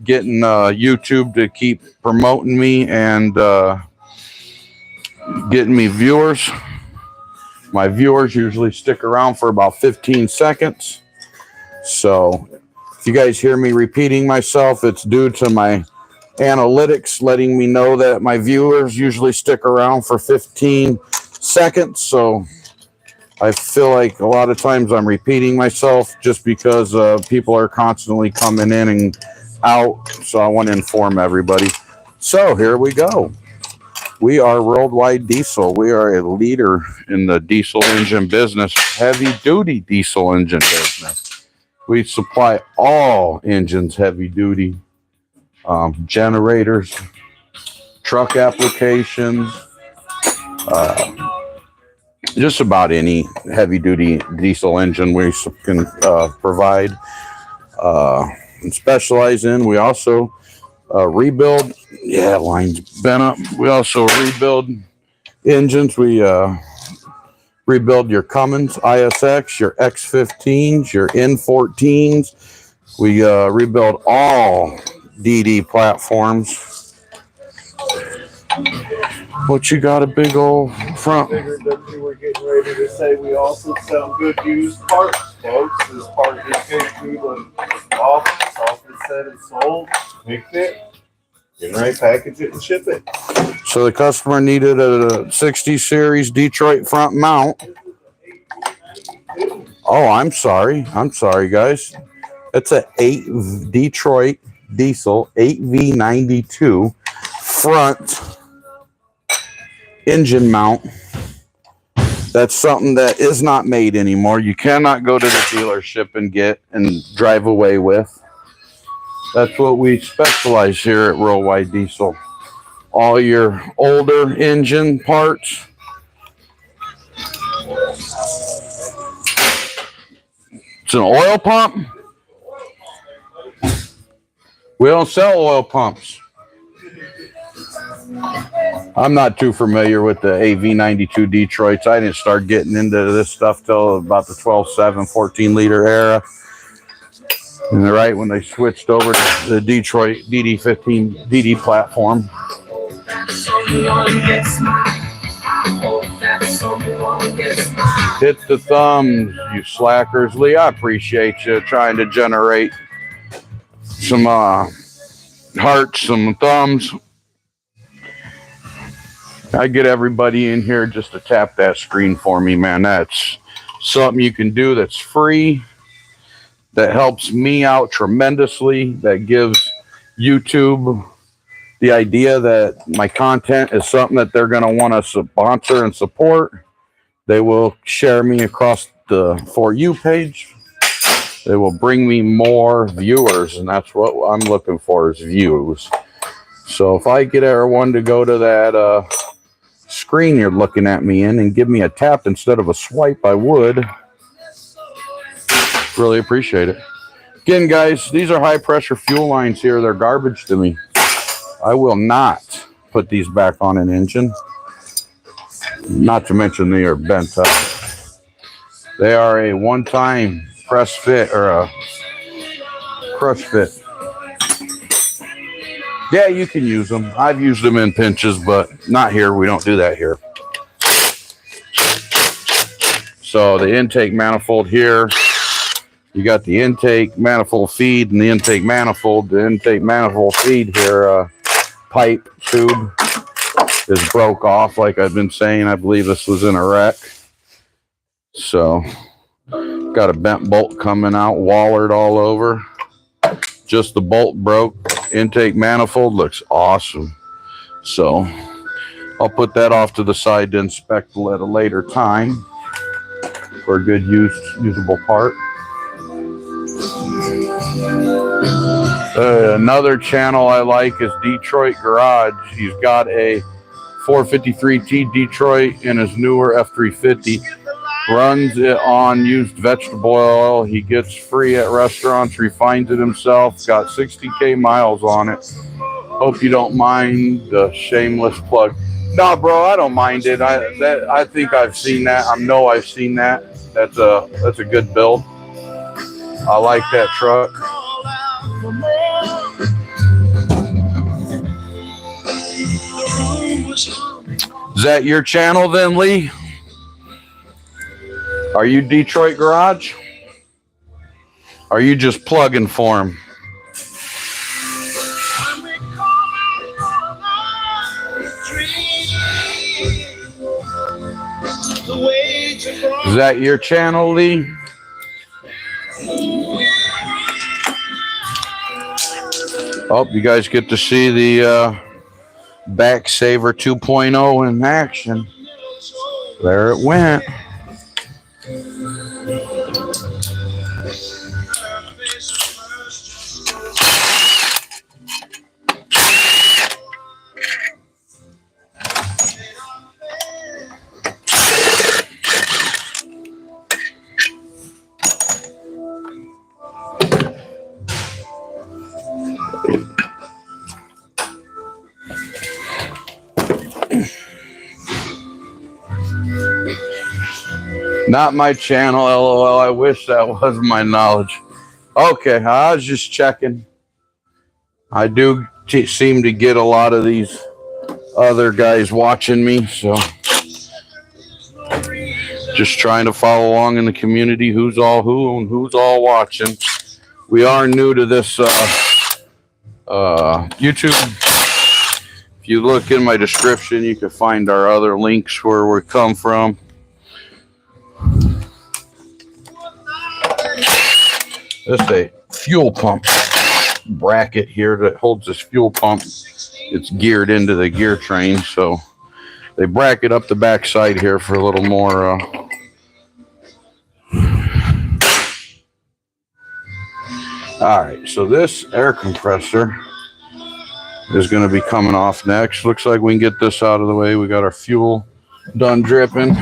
getting YouTube to keep promoting me and getting me viewers. My viewers usually stick around for about 15 seconds. So if you guys hear me repeating myself, it's due to my analytics letting me know that my viewers usually stick around for 15 seconds. So I feel like a lot of times I'm repeating myself just because people are constantly coming in and out. So I want to inform everybody. So here we go. We are Worldwide Diesel. We are a leader in the diesel engine business, heavy duty diesel engine business. We supply all engines, heavy duty, generators, truck applications, just about any heavy duty diesel engine we can provide and specialize in. We also rebuild. Yeah, line's bent up. We also rebuild engines. We rebuild your Cummins ISX, your X15s, your N14s. We rebuild all DD platforms. What you got, a big old front. Figured that we were getting ready to say we also sell good used parts, folks. This part just came through the office. Office said it's sold, picked it, getting ready to package it and ship it. So the customer needed a 60 series Detroit front mount. Oh, I'm sorry. I'm sorry, guys. It's a 8 Detroit diesel 8V92 front engine mount. That's something that is not made anymore. You cannot go to the dealership and get and drive away with. That's what we specialize here at Worldwide Diesel. All your older engine parts. It's an oil pump. We don't sell oil pumps. I'm not too familiar with the AV92 Detroits. I didn't start getting into this stuff till about the 12.7 14-liter era. And right when they switched over to the Detroit DD15 DD platform. Hit the thumbs, you slackers. Lee, I appreciate you trying to generate some hearts, some thumbs. I get everybody in here just to tap that screen for me, man. That's something you can do that's free, that helps me out tremendously, that gives YouTube the idea that my content is something that they're going to want to sponsor and support. They will share me across the For You page. They will bring me more viewers, and that's what I'm looking for, is views. So if I get everyone to go to that screen you're looking at me in and give me a tap instead of a swipe, I would really appreciate it. Again, guys, these are high pressure fuel lines here. They're garbage to me. I will not put these back on an engine. Not to mention they are bent up. They are a one-time press fit or a crush fit. Yeah, you can use them. I've used them in pinches, but not here. We don't do that here. So the intake manifold here, you got the intake manifold feed and the intake manifold. The intake manifold feed here, pipe tube is broke off, like I've been saying. I believe this was in a wreck. So got a bent bolt coming out, wallered all over. Just the bolt broke. Intake manifold looks awesome. So I'll put that off to the side to inspect at a later time for a good usable part. Another channel I like is Detroit Garage. He's got a 453T Detroit in his newer F350. Runs it on used vegetable oil. He gets free at restaurants, refines it himself. Got 60K miles on it. Hope you don't mind the shameless plug. No, bro, I don't mind it. I think I've seen that. I know I've seen that. That's a good build. I like that truck. Is that your channel then, Lee? Are you Detroit Garage? Are you just plugging for him? Is that your channel, Lee? Oh, you guys get to see the Back Saver 2.0 in action. There it went. Not my channel, LOL. I wish that was my knowledge. Okay, I was just checking. I do seem to get a lot of these other guys watching me, so Just trying to follow along in the community, who's all who and who's all watching. We are new to this YouTube. If you look in my description, you can find our other links where we come from. This is a fuel pump bracket here that holds this fuel pump. It's geared into the gear train, so they bracket up the back side here for a little more all right, so this air compressor is going to be coming off next. Looks like we can get this out of the way. We got our fuel done dripping.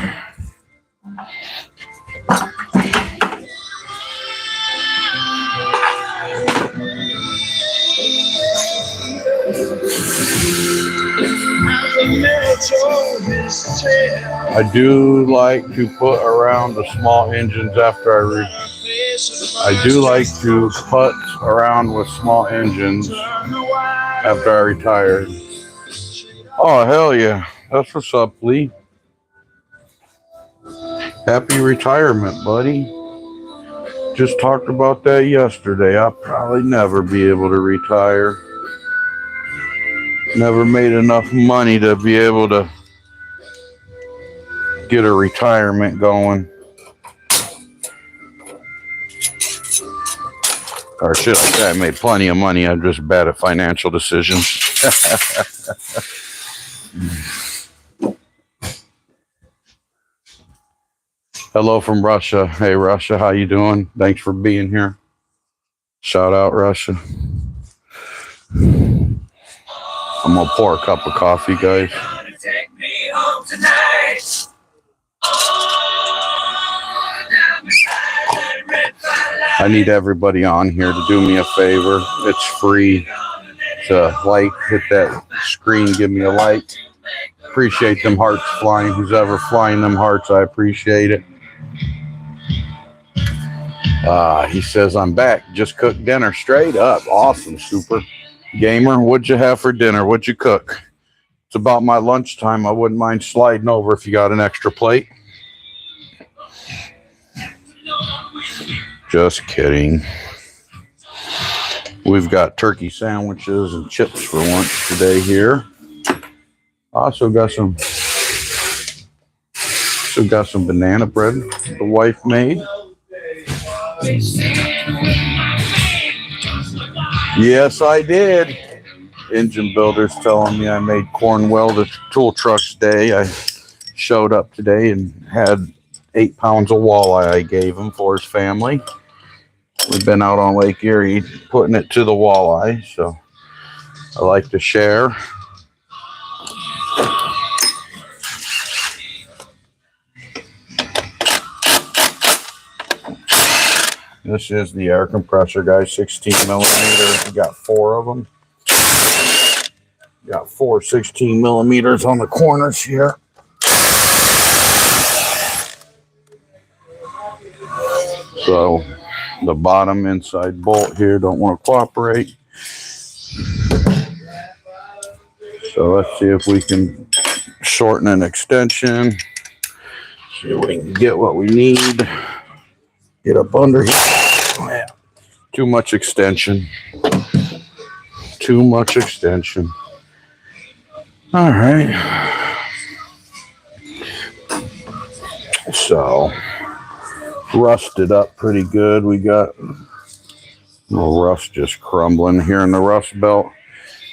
I do like to put around the small engines after I do like to put around with small engines after I retired. Oh, hell yeah. That's what's up, Lee. Happy retirement, buddy. Just talked about that yesterday. I'll probably never be able to retire. Never made enough money to be able to get a retirement going. Or should I say I made plenty of money. I'm just bad at financial decisions. Hello from Russia. Hey, Russia, how you doing? Thanks for being here. Shout out, Russia. I'm going to pour a cup of coffee, guys. I need everybody on here to do me a favor. It's free to like, hit that screen, give me a like. Appreciate them hearts flying. Who's ever flying them hearts, I appreciate it. He says, I'm back. Just cooked dinner. Straight up. Awesome. Super. Gamer, what'd you have for dinner? What'd you cook? It's about my lunchtime. I wouldn't mind sliding over if you got an extra plate. Just kidding. We've got turkey sandwiches and chips for lunch today here. Also got some banana bread the wife made. Yes, I did. Engine builder's telling me I made Cornwell the tool trucks day. I showed up today and had 8 pounds of walleye I gave him for his family. We've been out on Lake Erie putting it to the walleye, so I like to share. This is the air compressor, guys, 16 millimeter. We got 4 of them. Got 4 16 millimeters on the corners here. So the bottom inside bolt here don't want to cooperate. So let's see if we can shorten an extension. See if we can get what we need. Get up under here. Yeah. Too much extension. Too much extension. All right. So rusted up pretty good. We got little rust just crumbling here in the rust belt.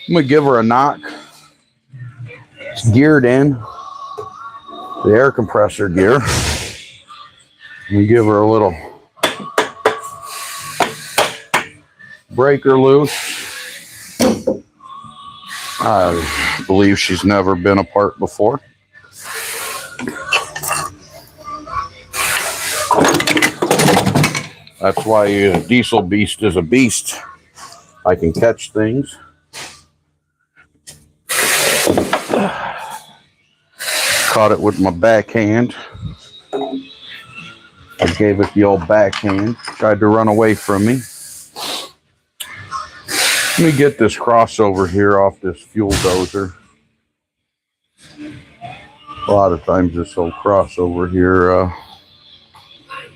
I'm gonna give her a knock. It's geared in. The air compressor gear. We give her a little breaker loose. I believe she's never been apart before. That's why a diesel beast is a beast. I can catch things. Caught it with my backhand. I gave it the old backhand. Tried to run away from me. Let me get this crossover here off this fuel dozer. A lot of times this whole crossover here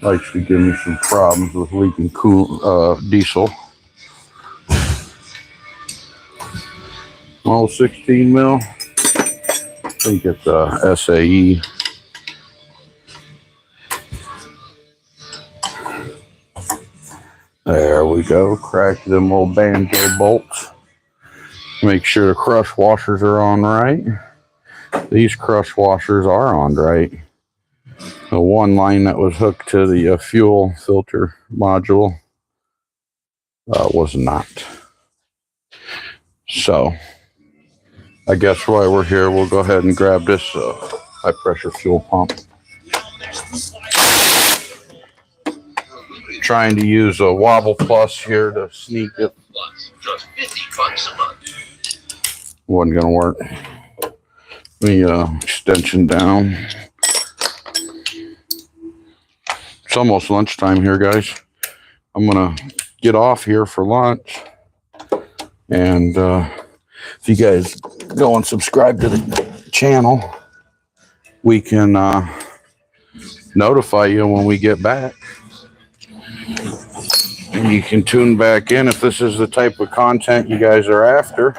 likes to give me some problems with leaking diesel. Oh, 16 mil. I think it's SAE. There we go. Crack them old banjo bolts. Make sure the crush washers are on right. These crush washers are on right. The one line that was hooked to the fuel filter module was not. So I guess while we're here, we'll go ahead and grab this high pressure fuel pump. Trying to use a Wobble Plus here to sneak it. Just $50 a month. Wasn't gonna work. The extension down. It's almost lunchtime here, guys. I'm gonna get off here for lunch. And if you guys go and subscribe to the channel, we can notify you when we get back. And you can tune back in if this is the type of content you guys are after.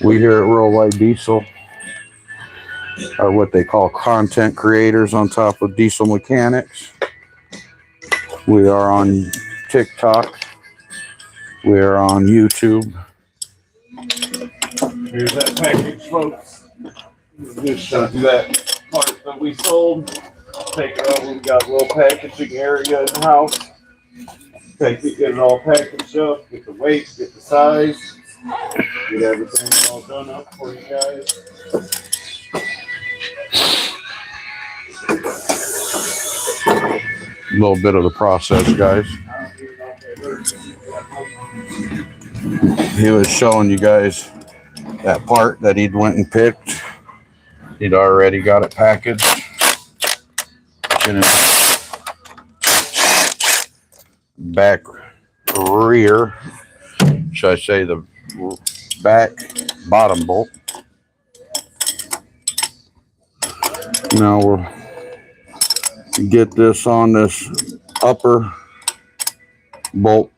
We here at Real Light Diesel are what they call content creators on top of diesel mechanics. We are on TikTok. We are on YouTube. Here's that package, folks. Just that part that we sold. Take it over. We got a little packaging area in the house. Take it, get it all packaged up, get the weight, get the size, get everything all done up for you guys. A little bit of the process, guys. He was showing you guys that part that he'd went and picked. He'd already got it packaged. In his back rear, should I say the back bottom bolt. Now we'll get this on this upper bolt.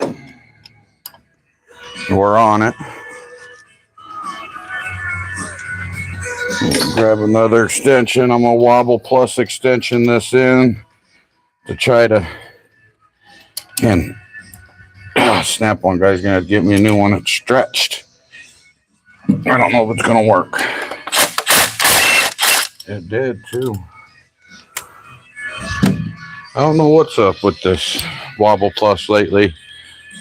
We're on it. Grab another extension. I'm gonna Wobble Plus extension this in to try to, and snap on guy's gonna get me a new one that's stretched. I don't know if it's gonna work. It did too. I don't know what's up with this Wobble Plus lately.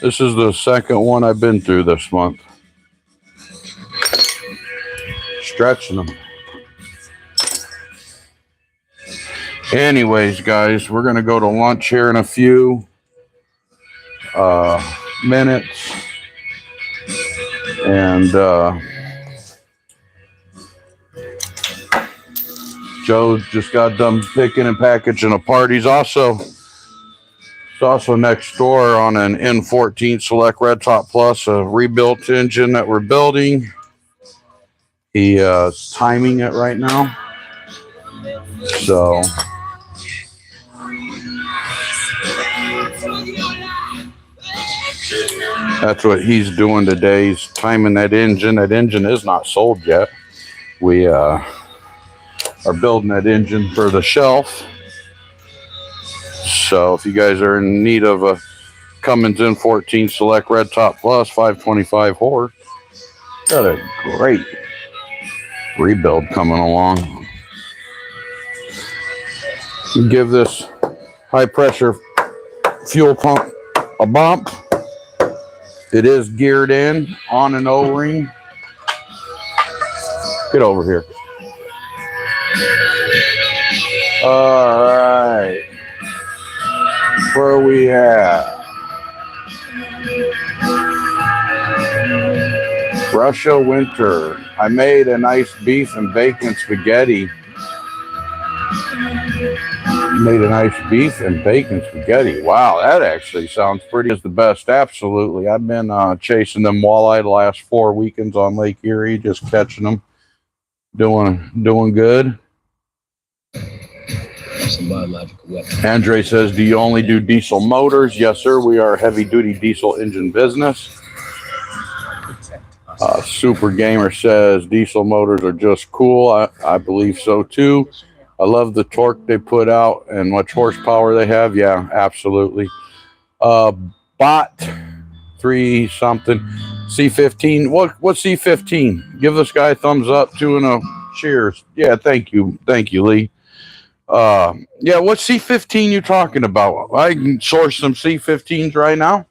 This is the second one I've been through this month. Stretching them. Anyways, guys, we're going to go to lunch here in a few minutes. And Joe just got done picking and packaging a part. It's also next door on an N14 Select Red Top Plus, a rebuilt engine that we're building. He is timing it right now. So that's what he's doing today. He's timing that engine. That engine is not sold yet. We are building that engine for the shelf. So if you guys are in need of a Cummins N14 Select Red Top Plus 525 horse, got a great rebuild coming along. Give this high pressure fuel pump a bump. It is geared in on an O-ring. Get over here. All right. Where are we at? Russia winter. I made a nice beef and bacon spaghetti. Wow, that actually sounds pretty. Is the best, absolutely. I've been chasing them walleye the last 4 weekends on Lake Erie, just catching them. Doing good. Some biological weapon. Andre says, do you only do diesel motors? Yes, sir. We are a heavy duty diesel engine business. Super Gamer says diesel motors are just cool. I believe so too. I love the torque they put out and much horsepower they have. Yeah, absolutely. Bot 3 something C15. What's C15? Give this guy a thumbs up too and a cheers. Yeah, thank you, Lee. Yeah, what's C15 you talking about? I can source some C15s right now.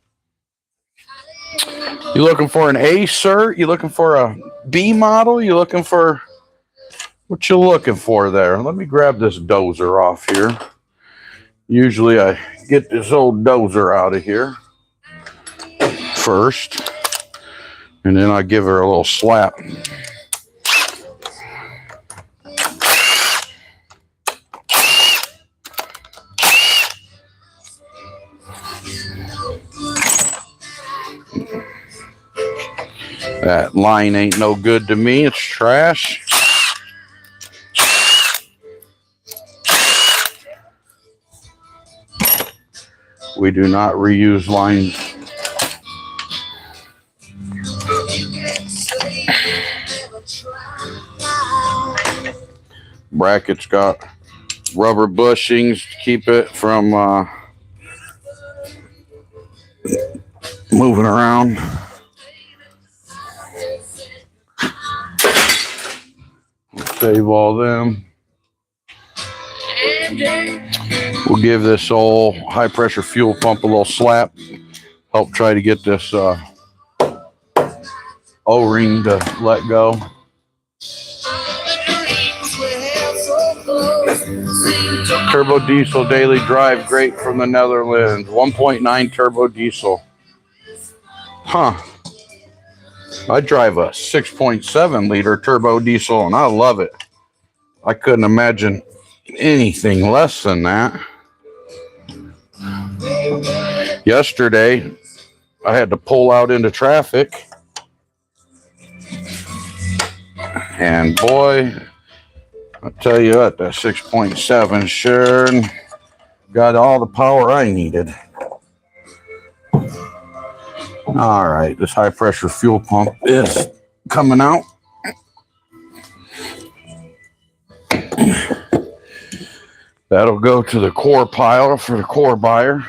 You looking for an A, sir? You looking for a B model? You looking for what you looking for there? Let me grab this dozer off here. Usually I get this old dozer out of here first, and then I give her a little slap. That line ain't no good to me. It's trash. We do not reuse lines. Brackets got rubber bushings to keep it from moving around. Save all them. We'll give this old high pressure fuel pump a little slap. Help try to get this O-ring to let go. Turbo diesel daily drive, great from the Netherlands. 1.9 turbo diesel. Huh. I drive a 6.7 liter turbo diesel and I love it. I couldn't imagine anything less than that. Yesterday, I had to pull out into traffic. And boy, I tell you what, that 6.7 sure got all the power I needed. All right, this high pressure fuel pump is coming out. That'll go to the core pile for the core buyer.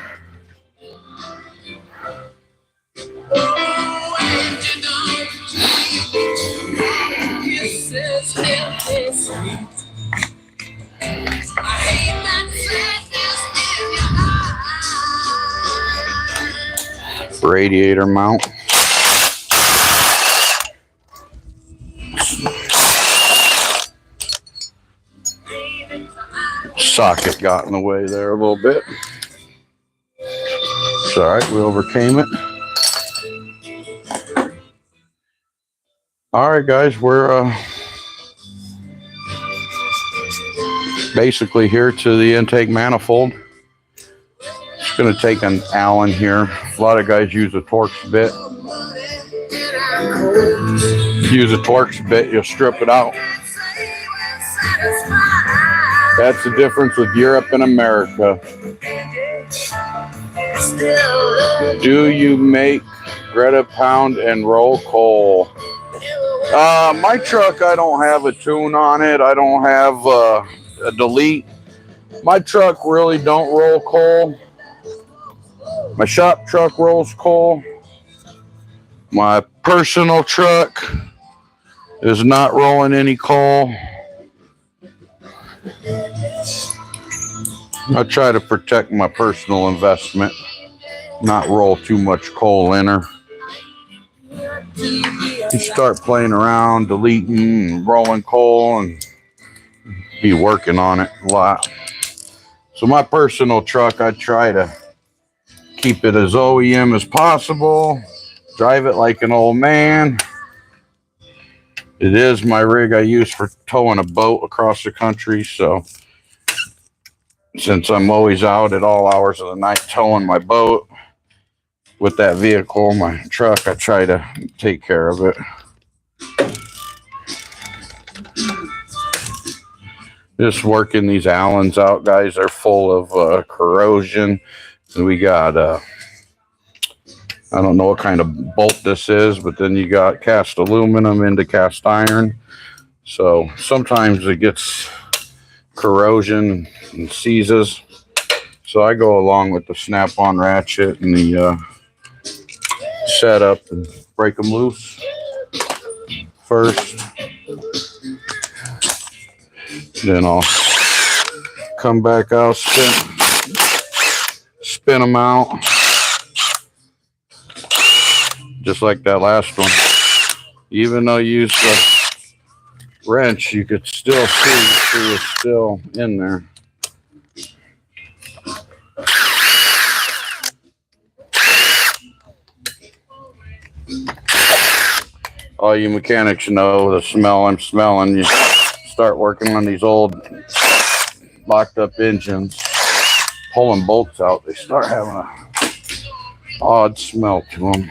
Radiator mount. Socket got in the way there a little bit. It's all right, we overcame it. All right, guys, we're basically here to the intake manifold. It's going to take an Allen here. A lot of guys use a Torx bit. Use a Torx bit, you'll strip it out. That's the difference with Europe and America. Do you make Greta pound and roll coal? My truck, I don't have a tune on it. I don't have a delete. My truck really don't roll coal. My shop truck rolls coal. My personal truck is not rolling any coal. I try to protect my personal investment, not roll too much coal in her. You start playing around, deleting, and rolling coal, and be working on it a lot. So my personal truck, I try to keep it as OEM as possible, drive it like an old man. It is my rig I use for towing a boat across the country, so since I'm always out at all hours of the night towing my boat with that vehicle, my truck, I try to take care of it. Just working these Allens out, guys. They're full of corrosion. So we got, I don't know what kind of bolt this is, but then you got cast aluminum into cast iron. So sometimes it gets corrosion and seizes. So I go along with the snap-on ratchet and the setup and break them loose first. Then I'll come back out, spin them out, just like that last one. Even though you use the wrench, you could still see it was still in there. All you mechanics know the smell I'm smelling. You start working on these old locked up engines, pulling bolts out, they start having a odd smell to them.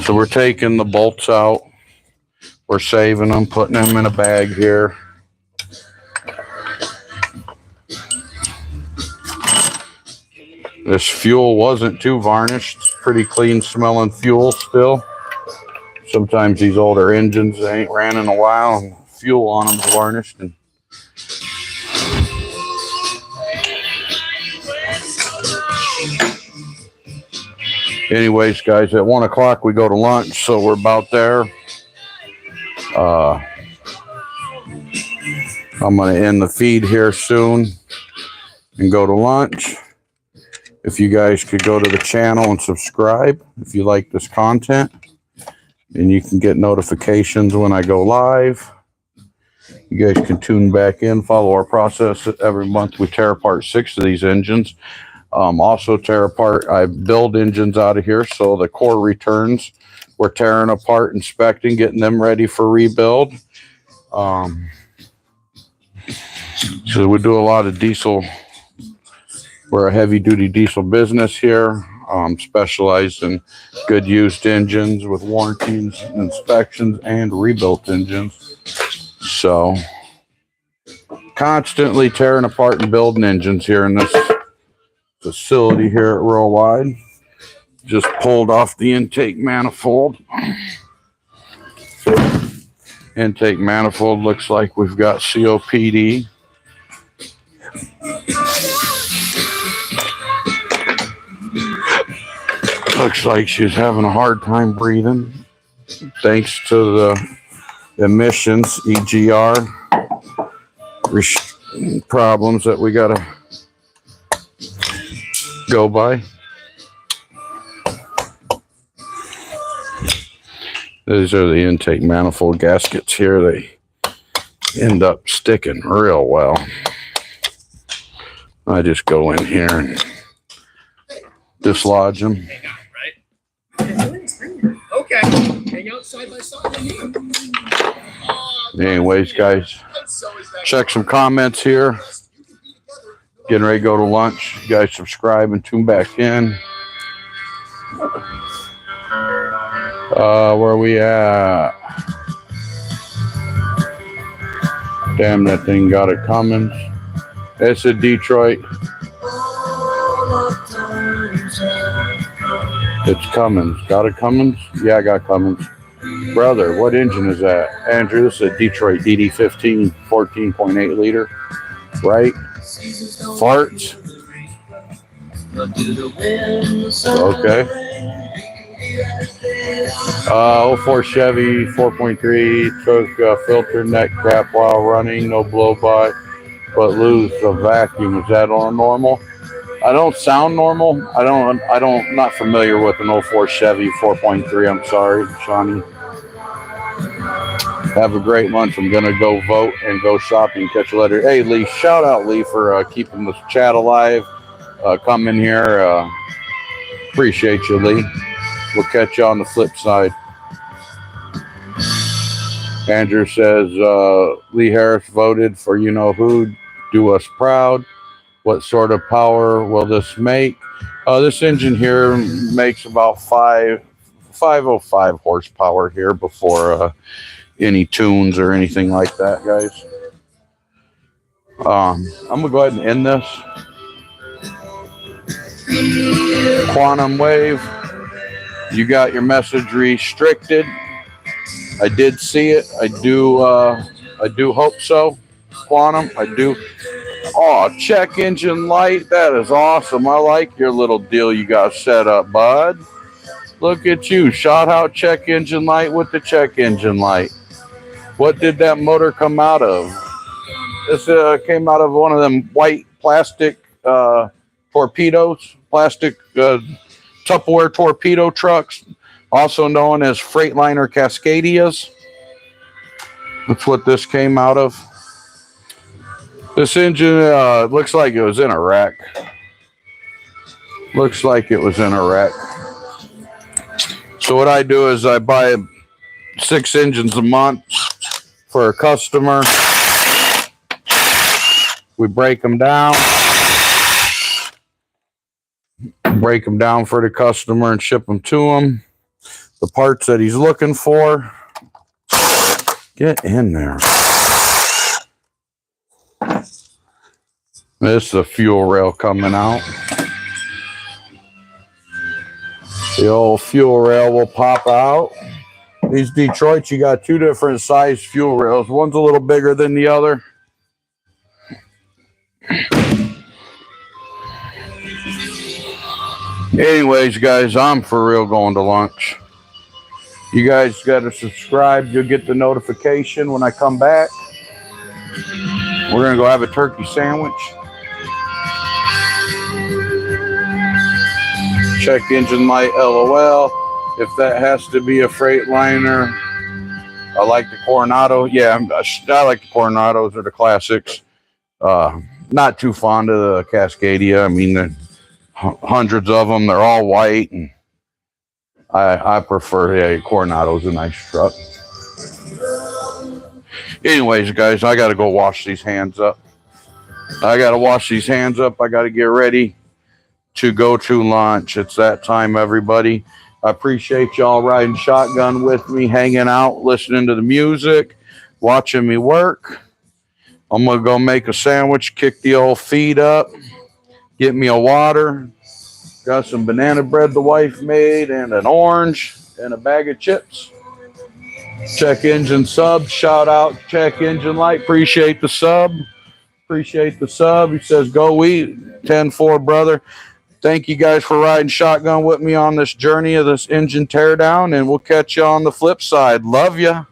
So we're taking the bolts out, we're saving them, putting them in a bag here. This fuel wasn't too varnished, pretty clean smelling fuel still. Sometimes these older engines, they ain't ran in a while and fuel on them's varnished. And anyways, guys, at 1 o'clock we go to lunch, so we're about there. I'm going to end the feed here soon and go to lunch. If you guys could go to the channel and subscribe if you like this content, and you can get notifications when I go live. You guys can tune back in, follow our process. Every month we tear apart 6 of these engines. Also tear apart, I build engines out of here, so the core returns we're tearing apart, inspecting, getting them ready for rebuild. So we do a lot of diesel. We're a heavy duty diesel business here, specialized in good used engines with warranties, inspections, and rebuilt engines. So constantly tearing apart and building engines here in this facility here at Rural Wide. Just pulled off the intake manifold. Intake manifold looks like we've got COPD. Looks like she's having a hard time breathing thanks to the emissions, EGR problems that we gotta go by. These are the intake manifold gaskets here. They end up sticking real well. I just go in here and dislodge them. Okay, hang out side by side with you. Anyways, guys, check some comments here. Getting ready to go to lunch. You guys subscribe and tune back in. Where are we at? Damn, that thing got it coming. It's a Detroit. It's Cummins. Got it Cummins? Yeah, I got Cummins. Brother, what engine is that? Andrew, this is a Detroit DD15 14.8 liter. Right? Farts? Okay. 04 Chevy 4.3 took filter neck crap while running, no blow by, but lose the vacuum. Is that on normal? I don't sound normal. Not familiar with an 04 Chevy 4.3. I'm sorry, Shawnee. Have a great lunch. I'm gonna go vote and go shopping. Catch you later. Hey Lee, shout out Lee for keeping this chat alive. Come in here. Appreciate you, Lee. We'll catch you on the flip side. Andrew says Lee Harris voted for you know who. Do us proud. What sort of power will this make? This engine here makes about 505 horsepower here before any tunes or anything like that, guys. I'm gonna go ahead and end this. Quantum wave, you got your message restricted. I did see it. I do hope so. Quantum, I do. Oh, check engine light. That is awesome. I like your little deal you got set up, bud. Look at you. Shot out check engine light with the check engine light. What did that motor come out of? This came out of one of them white plastic torpedoes, plastic Tupperware torpedo trucks, also known as Freightliner Cascadias. That's what this came out of. This engine looks like it was in a wreck. Looks like it was in a wreck. So what I do is I buy 6 engines a month for a customer. We break them down. Break them down for the customer and ship them to him. The parts that he's looking for. Get in there. This is the fuel rail coming out. The old fuel rail will pop out. These Detroits, you got 2 different size fuel rails. One's a little bigger than the other. Anyways, guys, I'm for real going to lunch. You guys got to subscribe. You'll get the notification when I come back. We're going to go have a turkey sandwich. Check engine light, LOL. If that has to be a Freightliner, I like the Coronado. Yeah, I like the Coronados or the classics. Not too fond of the Cascadia. I mean, hundreds of them. They're all white, and I prefer Coronado's a nice truck. Anyways, guys, I got to go wash these hands up. I got to get ready to go to lunch. It's that time, everybody. I appreciate y'all riding shotgun with me, hanging out, listening to the music, watching me work. I'm going to go make a sandwich, kick the old feet up, get me a water. Got some banana bread the wife made and an orange and a bag of chips. Check engine sub. Shout out Check Engine Light. Appreciate the sub. He says, go eat. 10-4, brother. Thank you guys for riding shotgun with me on this journey of this engine teardown, and we'll catch you on the flip side. Love ya.